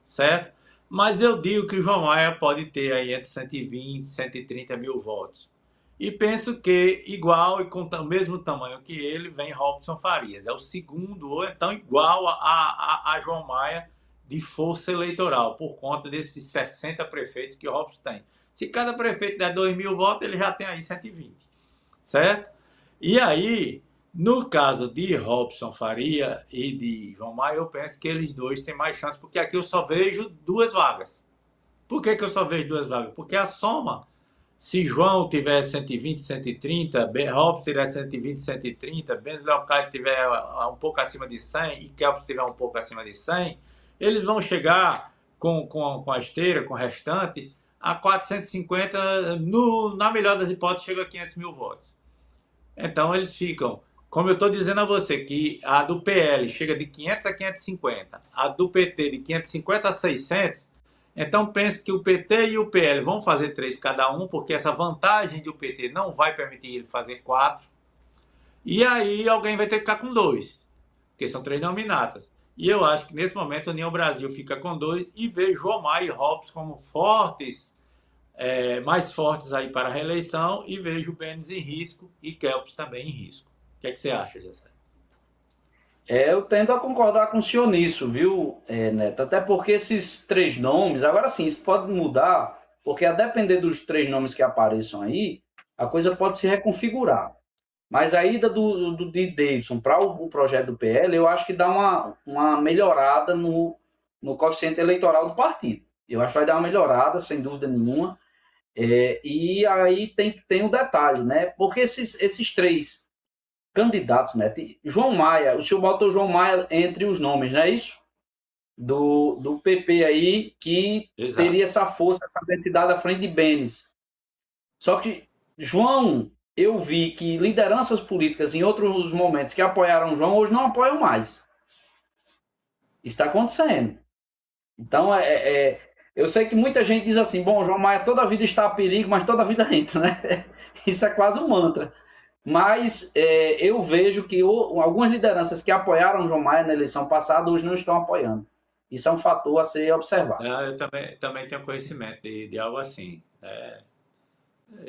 Certo? Mas eu digo que João Maia pode ter aí entre 120 e 130 mil votos. E penso que igual e com o mesmo tamanho que ele, vem Robson Farias. É o segundo, ou então igual a João Maia, de força eleitoral, por conta desses 60 prefeitos que o Robson tem. Se cada prefeito der 2 mil votos, ele já tem aí 120, certo? E aí, no caso de Robson Faria e de João Maia, eu penso que eles dois têm mais chance, porque aqui eu só vejo 2 vagas. Por que eu só vejo 2 vagas? Porque a soma, se João tiver 120, 130, Robson tiver 120, 130, Benes Leocádio tiver um pouco acima de 100 e Kelps tiver um pouco acima de 100, eles vão chegar com a esteira, com o restante, a 450, na melhor das hipóteses, chega a 500 mil votos. Então, eles ficam, como eu estou dizendo a você, que a do PL chega de 500 a 550, a do PT de 550 a 600, então pense que o PT e o PL vão fazer 3 cada um, porque essa vantagem do PT não vai permitir ele fazer 4, e aí alguém vai ter que ficar com 2, porque são 3 nominatas. E eu acho que nesse momento a União Brasil fica com 2 e vê João Maia e Robson como fortes mais fortes aí para a reeleição e vejo Benes em risco e Kelps também em risco. O que é que você acha, Gessé? Eu tendo a concordar com o senhor nisso, viu, Neto? Até porque esses 3 nomes, agora sim, isso pode mudar, porque a depender dos 3 nomes que apareçam aí, a coisa pode se reconfigurar. Mas a ida de Davidson para o projeto do PL, eu acho que dá uma melhorada no coeficiente eleitoral do partido. Eu acho que vai dar uma melhorada, sem dúvida nenhuma. E aí tem um detalhe, né? Porque esses 3 candidatos, né? João Maia, o senhor botou João Maia entre os nomes, não é isso? Do PP aí, que Exato. Teria essa força, essa densidade à frente de Benes. Só que João, eu vi que lideranças políticas em outros momentos que apoiaram João, hoje não apoiam mais. Isso está acontecendo. Então, eu sei que muita gente diz assim, bom, João Maia toda a vida está a perigo, mas toda a vida entra, né? Isso é quase um mantra. Mas eu vejo que algumas lideranças que apoiaram João Maia na eleição passada, hoje não estão apoiando. Isso é um fator a ser observado. Eu também tenho conhecimento de algo assim.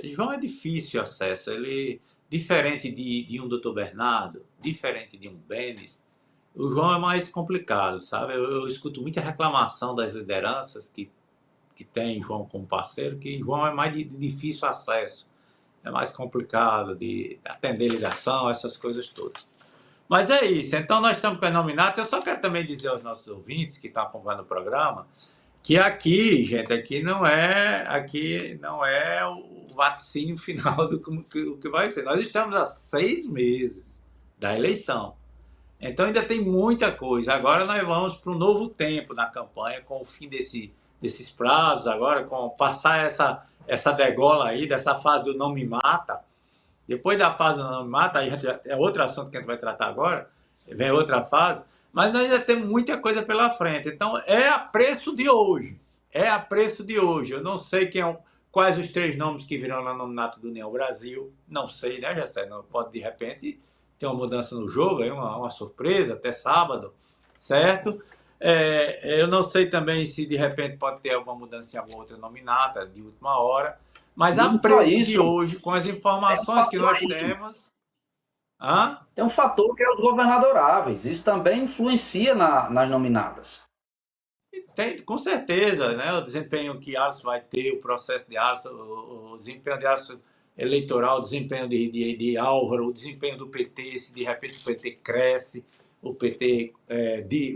João é difícil acesso. Ele, diferente de um doutor Bernardo, diferente de um Benes, o João é mais complicado, sabe? Eu escuto muita reclamação das lideranças que tem João como parceiro, que João é mais de difícil acesso. É mais complicado de atender ligação, essas coisas todas. Mas é isso. Então, nós estamos com a nominata. Eu só quero também dizer aos nossos ouvintes que estão acompanhando o programa que aqui, gente, aqui não é o vaticínio final do que vai ser. Nós estamos a 6 meses da eleição. Então, ainda tem muita coisa. Agora, nós vamos para um novo tempo na campanha, com o fim desses prazos, agora, com passar essa degola aí, dessa fase do não me mata. Depois da fase do não me mata, é outro assunto que a gente vai tratar agora, vem outra fase, mas nós ainda temos muita coisa pela frente. Então, é a preço de hoje. Eu não sei quais os 3 nomes que virão na nominato do União Brasil, não sei, né, Gessé? Não pode, de repente, ter uma mudança no jogo, aí uma surpresa, até sábado, certo? Eu não sei também se de repente pode ter alguma mudança em alguma outra nominata de última hora, mas a preço de hoje, com as informações que nós temos... Tem um fator que é os governadoráveis, isso também influencia nas nominatas. Tem, com certeza, né? O desempenho que Alisson vai ter, o processo de Alisson, o desempenho de Alisson eleitoral, o desempenho de Álvaro, o desempenho do PT, se de repente o PT cresce, o PT,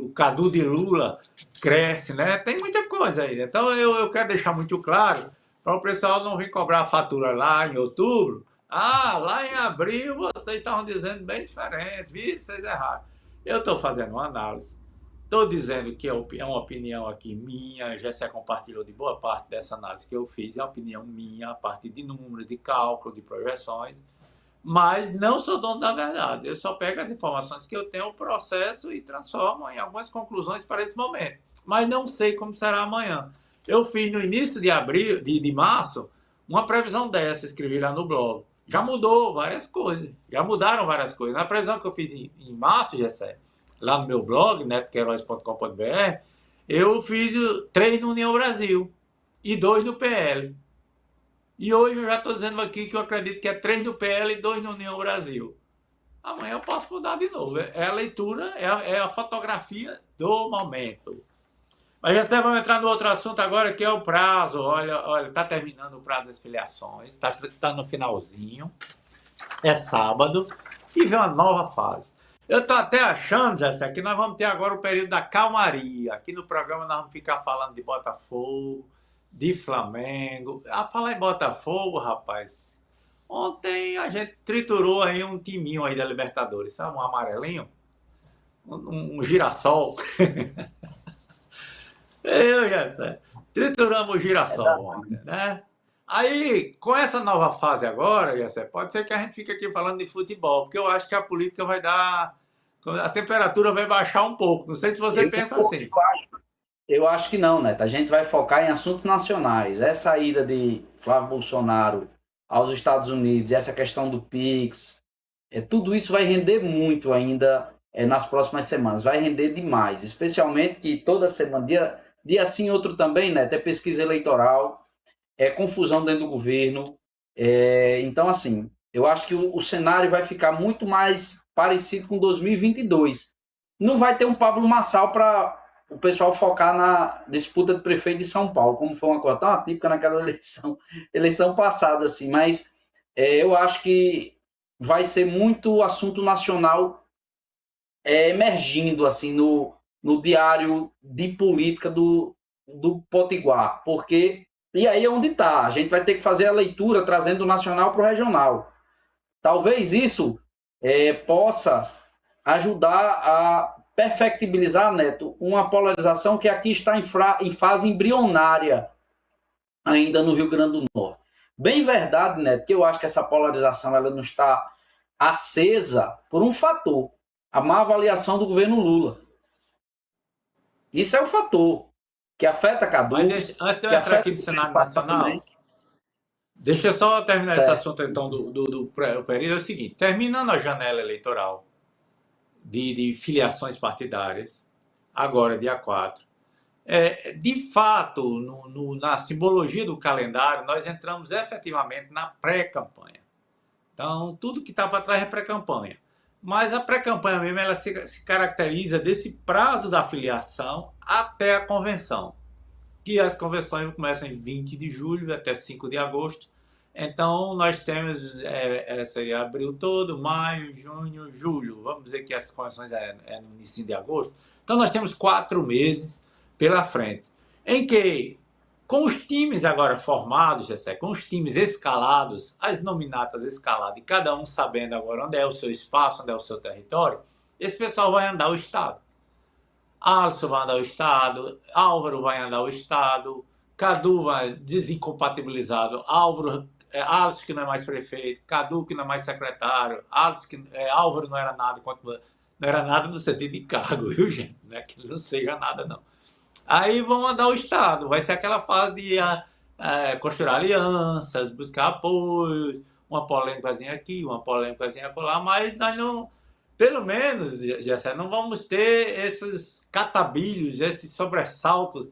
o Cadu de Lula cresce, né? Tem muita coisa aí. Então, eu quero deixar muito claro para o pessoal não vir cobrar a fatura lá em outubro. Lá em abril vocês estavam dizendo bem diferente, viu? Vocês erraram. Eu estou fazendo uma análise. Estou dizendo que é uma opinião aqui minha, já se compartilhou de boa parte dessa análise que eu fiz, é uma opinião minha, a partir de números, de cálculo, de projeções, mas não sou dono da verdade. Eu só pego as informações que eu tenho, o processo, e transformo em algumas conclusões para esse momento. Mas não sei como será amanhã. Eu fiz no início de março, uma previsão dessa, escrevi lá no blog. Já mudou várias coisas, já mudaram várias coisas. Na previsão que eu fiz em março, Gessé, lá no meu blog, netoqueiroz.com.br, eu fiz 3 no União Brasil e 2 no PL. E hoje eu já estou dizendo aqui que eu acredito que é 3 no PL e 2 no União Brasil. Amanhã eu posso mudar de novo. É a leitura, é a fotografia do momento. Mas já vamos entrar no outro assunto agora, que é o prazo. Olha, está terminando o prazo das filiações, está no finalzinho, é sábado, e vem uma nova fase. Eu estou até achando, Zé, que nós vamos ter agora o período da calmaria. Aqui no programa nós vamos ficar falando de Botafogo, de Flamengo. Falar em Botafogo, rapaz, ontem a gente triturou aí um timinho aí da Libertadores, sabe? Um amarelinho, um girassol. Já sei. Trituramos o girassol ontem, né? Aí, com essa nova fase agora, já sei, pode ser que a gente fique aqui falando de futebol, porque eu acho que a política vai dar... A temperatura vai baixar um pouco. Não sei se você pensa assim. Eu acho que não, Neto. A gente vai focar em assuntos nacionais. Essa ida de Flávio Bolsonaro aos Estados Unidos, essa questão do PIX, tudo isso vai render muito ainda nas próximas semanas. Vai render demais. Especialmente que toda semana, dia sim, outro também, Neto, é pesquisa eleitoral. confusão dentro do governo. Então, assim, eu acho que o cenário vai ficar muito mais parecido com 2022. Não vai ter um Pablo Marçal para o pessoal focar na disputa de prefeito de São Paulo, como foi uma coisa tão atípica naquela eleição passada, assim, mas eu acho que vai ser muito assunto nacional emergindo, assim, no diário de política do Potiguar, porque, e aí é onde está, a gente vai ter que fazer a leitura trazendo do nacional para o regional. Talvez isso possa ajudar a perfectibilizar, Neto, uma polarização que aqui está em fase embrionária ainda no Rio Grande do Norte. Bem verdade, Neto, que eu acho que essa polarização ela não está acesa por um fator, a má avaliação do governo Lula. Isso é o fator que afeta Cadu. Mas antes de eu entrar aqui no cenário nacional, deixa eu só terminar esse assunto então do período. É o seguinte, terminando a janela eleitoral de filiações partidárias, agora dia 4, de fato, na simbologia do calendário, nós entramos efetivamente na pré-campanha. Então, tudo que está para trás é pré-campanha. Mas a pré-campanha mesmo, ela se caracteriza desse prazo da filiação até a convenção, que as convenções começam em 20 de julho até 5 de agosto. Então, nós temos, seria abril todo, maio, junho, julho. Vamos dizer que as convenções no início de agosto. Então, nós temos 4 meses pela frente, em que, com os times agora formados, com os times escalados, as nominatas escaladas, e cada um sabendo agora onde é o seu espaço, onde é o seu território, esse pessoal vai andar o Estado. Alisson vai andar o Estado, Álvaro vai andar o Estado, Cadu vai desincompatibilizado, Alisson que não é mais prefeito, Cadu que não é mais secretário, Álvaro não era nada, não era nada no sentido de cargo, viu, gente? Não é que não seja nada, não. Aí vão andar o Estado, vai ser aquela fase de construir alianças, buscar apoios, uma polêmicazinha aqui, uma polêmicazinha acolá, mas nós não, pelo menos, Gessé, não vamos ter esses catabilhos, esses sobressaltos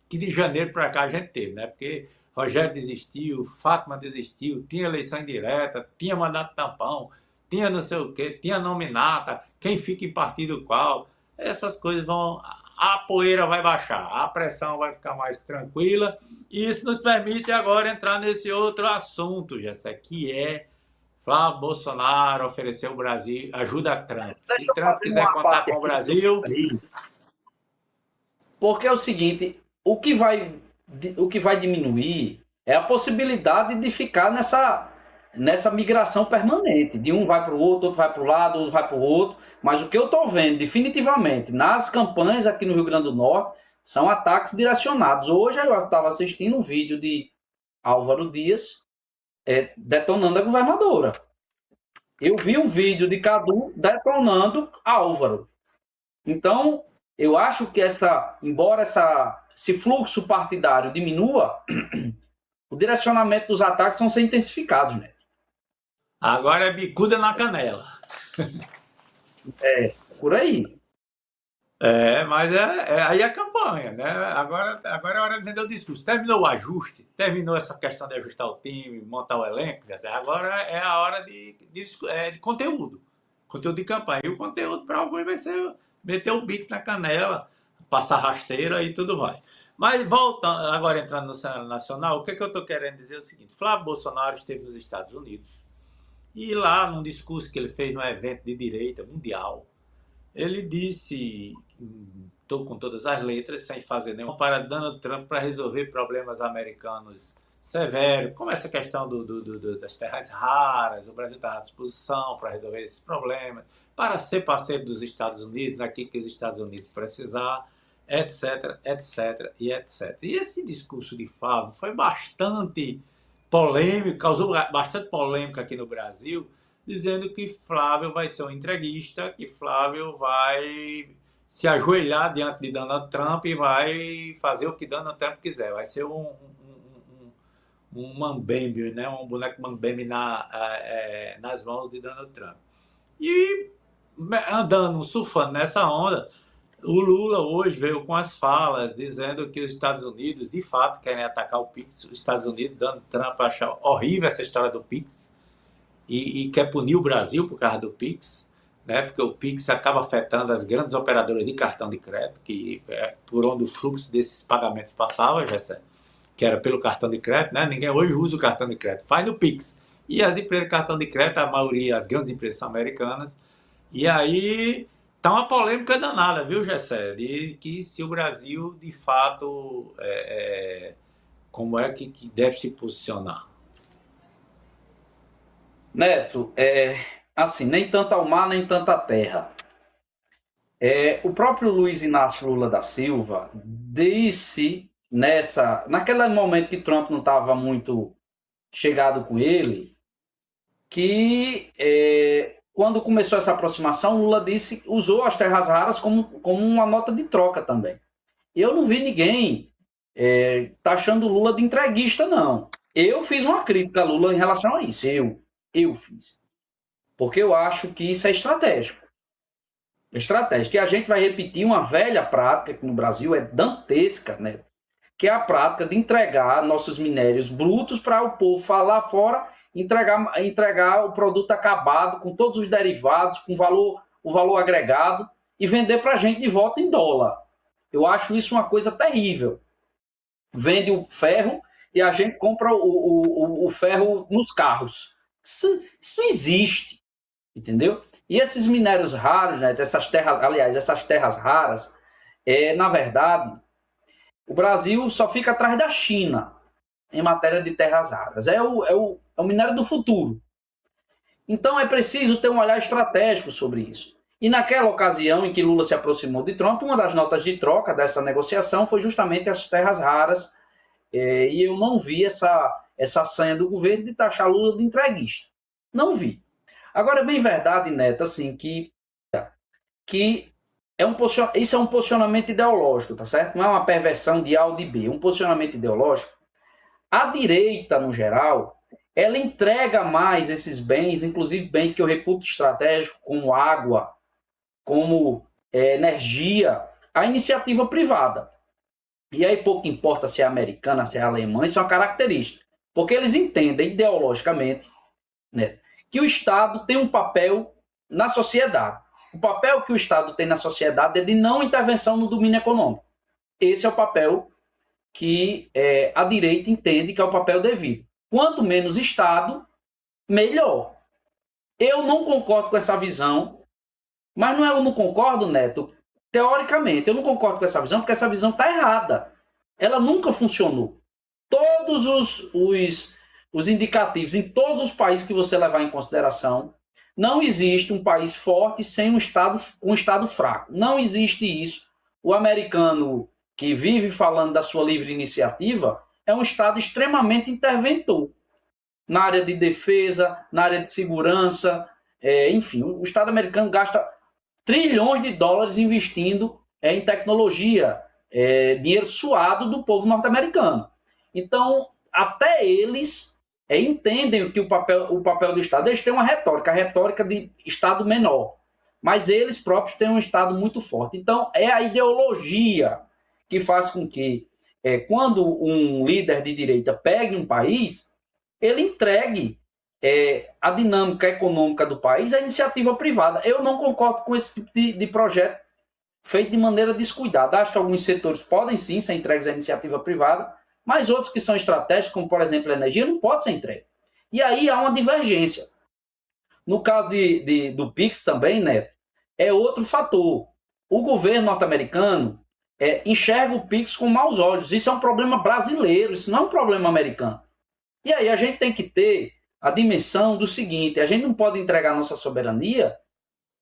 que de janeiro para cá a gente teve, né? Porque Rogério desistiu, Fátima desistiu, tinha eleição indireta, tinha mandato tampão, tinha não sei o quê, tinha nominata, quem fica em partido qual, essas coisas vão... A poeira vai baixar, a pressão vai ficar mais tranquila, e isso nos permite agora entrar nesse outro assunto, Gessé, que é Flávio Bolsonaro ofereceu o Brasil, ajuda a Trump. Se Trump quiser contar com o Brasil... Porque é o seguinte, o que vai diminuir é a possibilidade de ficar nessa migração permanente. De um vai para o outro vai para o lado, outro vai para o outro. Mas o que eu estou vendo definitivamente nas campanhas aqui no Rio Grande do Norte são ataques direcionados. Hoje eu estava assistindo um vídeo de Álvaro Dias detonando a governadora. Eu vi um vídeo de Cadu detonando Álvaro. Então, eu acho que embora esse fluxo partidário diminua, o direcionamento dos ataques vão ser intensificados, né? Agora é bicuda na canela. Por aí. Mas aí a campanha, né? Agora é a hora de entender o discurso. Terminou o ajuste, terminou essa questão de ajustar o time, montar o elenco, agora é a hora de conteúdo. Conteúdo de campanha. E o conteúdo para alguns vai ser meter o bico na canela, passar rasteira e tudo vai. Mas voltando, agora entrando no cenário nacional, o que eu estou querendo dizer é o seguinte: Flávio Bolsonaro esteve nos Estados Unidos e lá, num discurso que ele fez num evento de direita mundial, ele disse, estou com todas as letras, sem fazer nenhum, para Donald Trump para resolver problemas americanos severos, como essa questão das terras raras, o Brasil está à disposição para resolver esses problemas, para ser parceiro dos Estados Unidos, naquilo que os Estados Unidos precisar, etc, etc e etc. E esse discurso de Flávio foi bastante polêmico, causou bastante polêmica aqui no Brasil, dizendo que Flávio vai ser um entreguista, que Flávio vai se ajoelhar diante de Donald Trump e vai fazer o que Donald Trump quiser. Vai ser um mambembe, né? Um boneco mambembe nas mãos de Donald Trump. E andando, surfando nessa onda, O Lula hoje veio com as falas dizendo que os Estados Unidos, de fato, querem atacar o PIX. Os Estados Unidos, dando Trump, achar horrível essa história do PIX e quer punir o Brasil por causa do PIX, né? Porque o PIX acaba afetando as grandes operadoras de cartão de crédito, que é por onde o fluxo desses pagamentos passava, que era pelo cartão de crédito, né? Ninguém hoje usa o cartão de crédito, faz no PIX. E as empresas de cartão de crédito, a maioria, as grandes empresas são americanas. E aí tá uma polêmica danada, viu, Gessé? De que se o Brasil, de fato, como é que deve se posicionar? Neto, assim, nem tanto ao mar, nem tanto à terra. O próprio Luiz Inácio Lula da Silva disse naquele momento que Trump não estava muito chegado com ele, que quando começou essa aproximação, Lula usou as terras raras como uma nota de troca também. Eu não vi ninguém taxando Lula de entreguista, não. Eu fiz uma crítica a Lula em relação a isso. Eu fiz. Porque eu acho que isso é estratégico. Estratégico. E a gente vai repetir uma velha prática que no Brasil é dantesca, né? Que é a prática de entregar nossos minérios brutos para o povo lá fora, entregar o produto acabado, com todos os derivados, com o valor agregado, e vender para a gente de volta em dólar. Eu acho isso uma coisa terrível. Vende o ferro e a gente compra o ferro nos carros. Isso não existe, entendeu? E esses minérios raros, né, essas terras raras, na verdade, o Brasil só fica atrás da China em matéria de terras raras. É o minério do futuro. Então é preciso ter um olhar estratégico sobre isso. E naquela ocasião em que Lula se aproximou de Trump, uma das notas de troca dessa negociação foi justamente as terras raras, e eu não vi essa sanha do governo de taxar Lula de entreguista. Não vi. Agora, é bem verdade, Neto, assim, que isso é um posicionamento ideológico, tá certo? Não é uma perversão de A ou de B, é um posicionamento ideológico. A direita, no geral, ela entrega mais esses bens, inclusive bens que eu reputo estratégicos, como água, como energia, à iniciativa privada. E aí pouco importa se é americana, se é alemã, isso é uma característica. Porque eles entendem ideologicamente, né, que o Estado tem um papel na sociedade. O papel que o Estado tem na sociedade é de não intervenção no domínio econômico. Esse é o papel que a direita entende que é o papel devido. Quanto menos Estado, melhor. Eu não concordo com essa visão, mas eu não concordo, Neto, teoricamente. Eu não concordo com essa visão porque essa visão está errada. Ela nunca funcionou. Todos os indicativos em todos os países que você levar em consideração, não existe um país forte sem um Estado fraco. Não existe isso. O americano que vive falando da sua livre iniciativa é um Estado extremamente interventor na área de defesa, na área de segurança, enfim, o Estado americano gasta trilhões de dólares investindo em tecnologia, dinheiro suado do povo norte-americano. Então, até eles entendem que o papel do Estado, eles têm uma retórica, a retórica de Estado menor, mas eles próprios têm um Estado muito forte. Então, é a ideologia que faz com que, quando um líder de direita pegue um país, ele entregue a dinâmica econômica do país à iniciativa privada. Eu não concordo com esse tipo de projeto feito de maneira descuidada. Acho que alguns setores podem sim ser entregues à iniciativa privada, mas outros que são estratégicos, como por exemplo a energia, não pode ser entregue. E aí há uma divergência. No caso do PIX também, Neto, é outro fator. O governo norte-americano enxerga o PIX com maus olhos. Isso é um problema brasileiro, isso não é um problema americano. E aí a gente tem que ter a dimensão do seguinte: a gente não pode entregar nossa soberania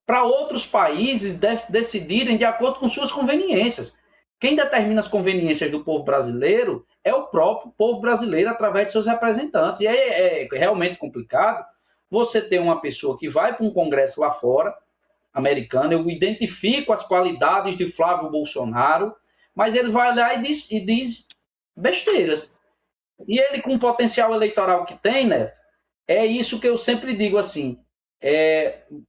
para outros países decidirem de acordo com suas conveniências. Quem determina as conveniências do povo brasileiro é o próprio povo brasileiro através de seus representantes. E aí é realmente complicado você ter uma pessoa que vai para um congresso lá fora, americano, eu identifico as qualidades de Flávio Bolsonaro, mas ele vai lá e diz besteiras. E ele, com o potencial eleitoral que tem, Neto, é isso que eu sempre digo assim,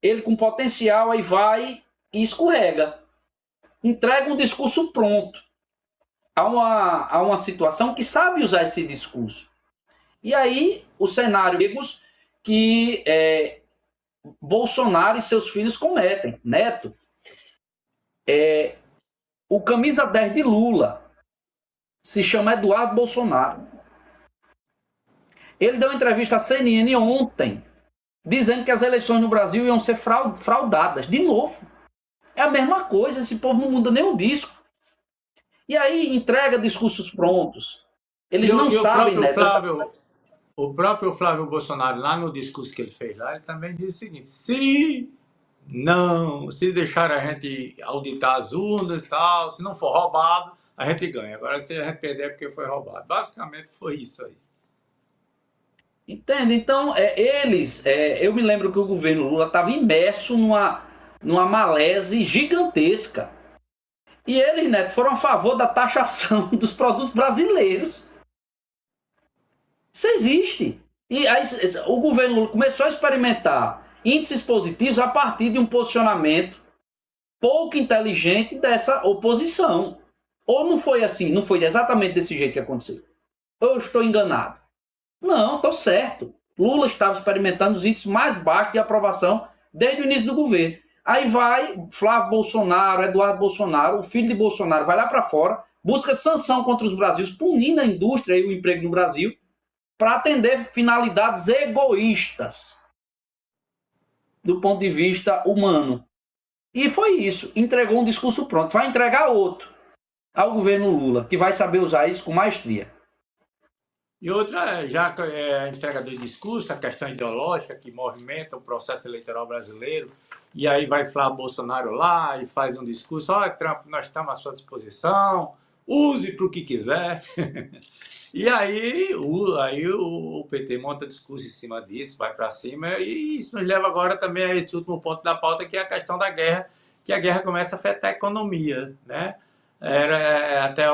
ele com potencial aí vai e escorrega. entrega um discurso pronto a uma situação que sabe usar esse discurso. E aí, o cenário que Bolsonaro e seus filhos cometem. Neto, o camisa 10 de Lula se chama Eduardo Bolsonaro. Ele deu uma entrevista à CNN ontem, dizendo que as eleições no Brasil iam ser fraudadas. De novo. É a mesma coisa, esse povo não muda nem um disco. E aí entrega discursos prontos. Eles não sabem, né? O próprio Flávio Bolsonaro, lá no discurso que ele fez lá, ele também disse o seguinte: se deixar a gente auditar as urnas e tal, se não for roubado, a gente ganha. Agora, se a gente perder é porque foi roubado. Basicamente foi isso aí. Entende? Então, eu me lembro que o governo Lula estava imerso numa malese gigantesca. E eles, Neto, foram a favor da taxação dos produtos brasileiros. Isso existe. E aí, o governo Lula começou a experimentar índices positivos a partir de um posicionamento pouco inteligente dessa oposição. Ou não foi assim? Não foi exatamente desse jeito que aconteceu? Ou eu estou enganado? Não, estou certo. Lula estava experimentando os índices mais baixos de aprovação desde o início do governo. Aí vai Flávio Bolsonaro, Eduardo Bolsonaro, o filho de Bolsonaro, vai lá para fora, busca sanção contra os Brasileiros, punindo a indústria e o emprego no Brasil, para atender finalidades egoístas do ponto de vista humano. E foi isso. Entregou um discurso pronto. Vai entregar outro ao governo Lula, que vai saber usar isso com maestria. E outra, já é a entrega do discurso, a questão ideológica que movimenta o processo eleitoral brasileiro, e aí vai Flávio Bolsonaro lá e faz um discurso: olha, Trump, nós estamos à sua disposição, use para o que quiser. E aí o PT monta discurso em cima disso, vai para cima, e isso nos leva agora também a esse último ponto da pauta, que é a questão da guerra, que a guerra começa a afetar a economia, né? Era até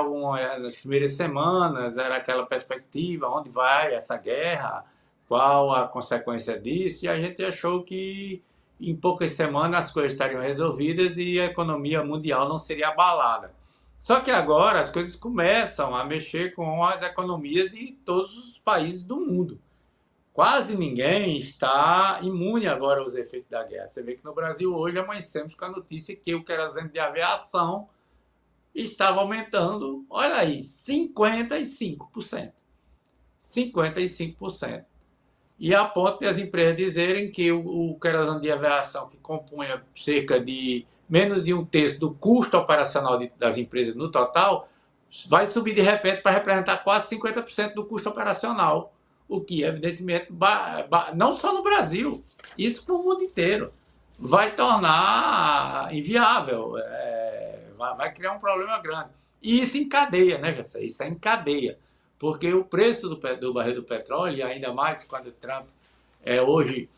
nas primeiras semanas, era aquela perspectiva, onde vai essa guerra, qual a consequência disso, e a gente achou que em poucas semanas as coisas estariam resolvidas e a economia mundial não seria abalada. Só que agora as coisas começam a mexer com as economias de todos os países do mundo. Quase ninguém está imune agora aos efeitos da guerra. Você vê que no Brasil hoje amanhecemos com a notícia que o querosene de aviação estava aumentando, olha aí, 55%. 55%. E a ponto de as empresas dizerem que o querosene de aviação, que compunha cerca de menos de 1/3 do custo operacional das empresas no total, vai subir de repente para representar quase 50% do custo operacional, o que, evidentemente, não só no Brasil, isso para o mundo inteiro, vai tornar inviável, vai criar um problema grande. E isso encadeia, né, Jessé? Isso é encadeia, porque o preço do barril do petróleo, e ainda mais quando o Trump hoje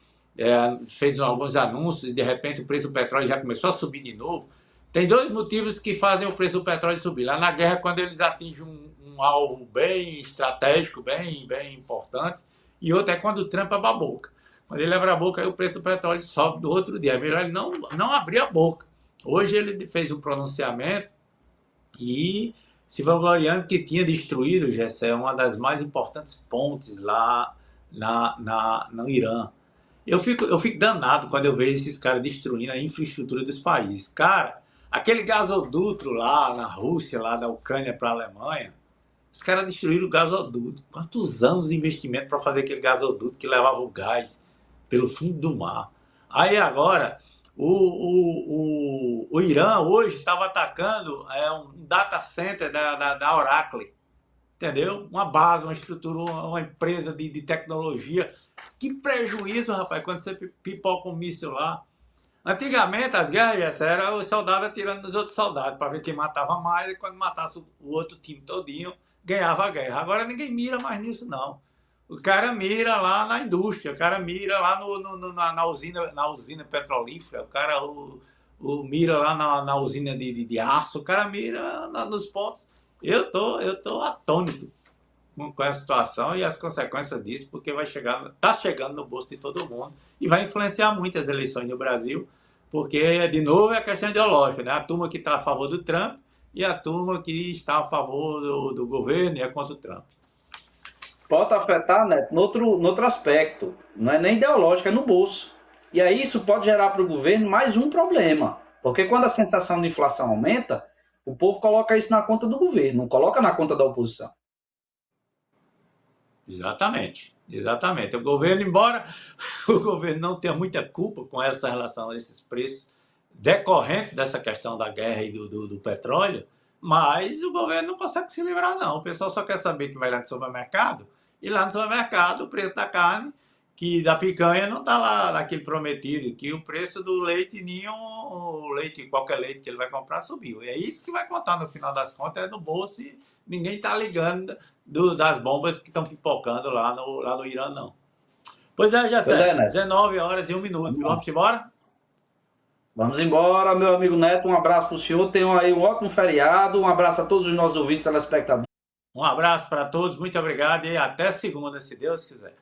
fez alguns anúncios e de repente o preço do petróleo já começou a subir de novo. Tem dois motivos que fazem o preço do petróleo subir. Lá na guerra, quando eles atingem um alvo bem estratégico, bem importante, e outro é quando o Trump abre a boca. Quando ele abre a boca, aí o preço do petróleo sobe do outro dia. É melhor ele não abrir a boca. Hoje ele fez um pronunciamento e se vangloriando que tinha destruído, Jessé, uma das mais importantes pontes lá no Irã. Eu fico danado quando eu vejo esses caras destruindo a infraestrutura dos países. Cara, aquele gasoduto lá na Rússia, lá da Ucrânia para a Alemanha, os caras destruíram o gasoduto. Quantos anos de investimento para fazer aquele gasoduto que levava o gás pelo fundo do mar? Aí agora, o Irã hoje estava atacando um data center da Oracle, entendeu? Uma base, uma estrutura, uma empresa de tecnologia. Que prejuízo, rapaz, quando você pipoca um míssil lá. Antigamente, as guerras era os soldados atirando nos outros soldados para ver quem matava mais, e quando matasse o outro time todinho, ganhava a guerra. Agora ninguém mira mais nisso, não. O cara mira lá na indústria, o cara mira lá na usina petrolífera, o cara mira lá na usina de aço, o cara mira nos pontos. Eu tô atônito com essa situação e as consequências disso, porque está chegando no bolso de todo mundo e vai influenciar muito as eleições no Brasil, Porque, de novo, é a questão ideológica, né? A turma que está a favor do Trump e a turma que está a favor do governo e é contra o Trump. Pode afetar, Neto, no outro aspecto. Não é nem ideológico, é no bolso. E aí isso pode gerar para o governo mais um problema. Porque quando a sensação de inflação aumenta, o povo coloca isso na conta do governo, não coloca na conta da oposição. Exatamente. O governo, embora o governo não tenha muita culpa com essa relação a esses preços decorrentes dessa questão da guerra e do petróleo, mas o governo não consegue se livrar, não. O pessoal só quer saber que vai lá no supermercado, e lá no supermercado o preço da carne, que da picanha não está lá naquele prometido, que o preço do leite ninho, o leite, qualquer leite que ele vai comprar subiu. E é isso que vai contar no final das contas, é no bolso, e ninguém está ligando das bombas que estão pipocando lá no Irã, não. Pois é, já sei. 19 horas e 1 minuto. Vamos embora? Vamos embora, meu amigo Neto. Um abraço para o senhor. Tenham aí um ótimo feriado. Um abraço a todos os nossos ouvintes telespectadores. Um abraço para todos. Muito obrigado e até segunda, se Deus quiser.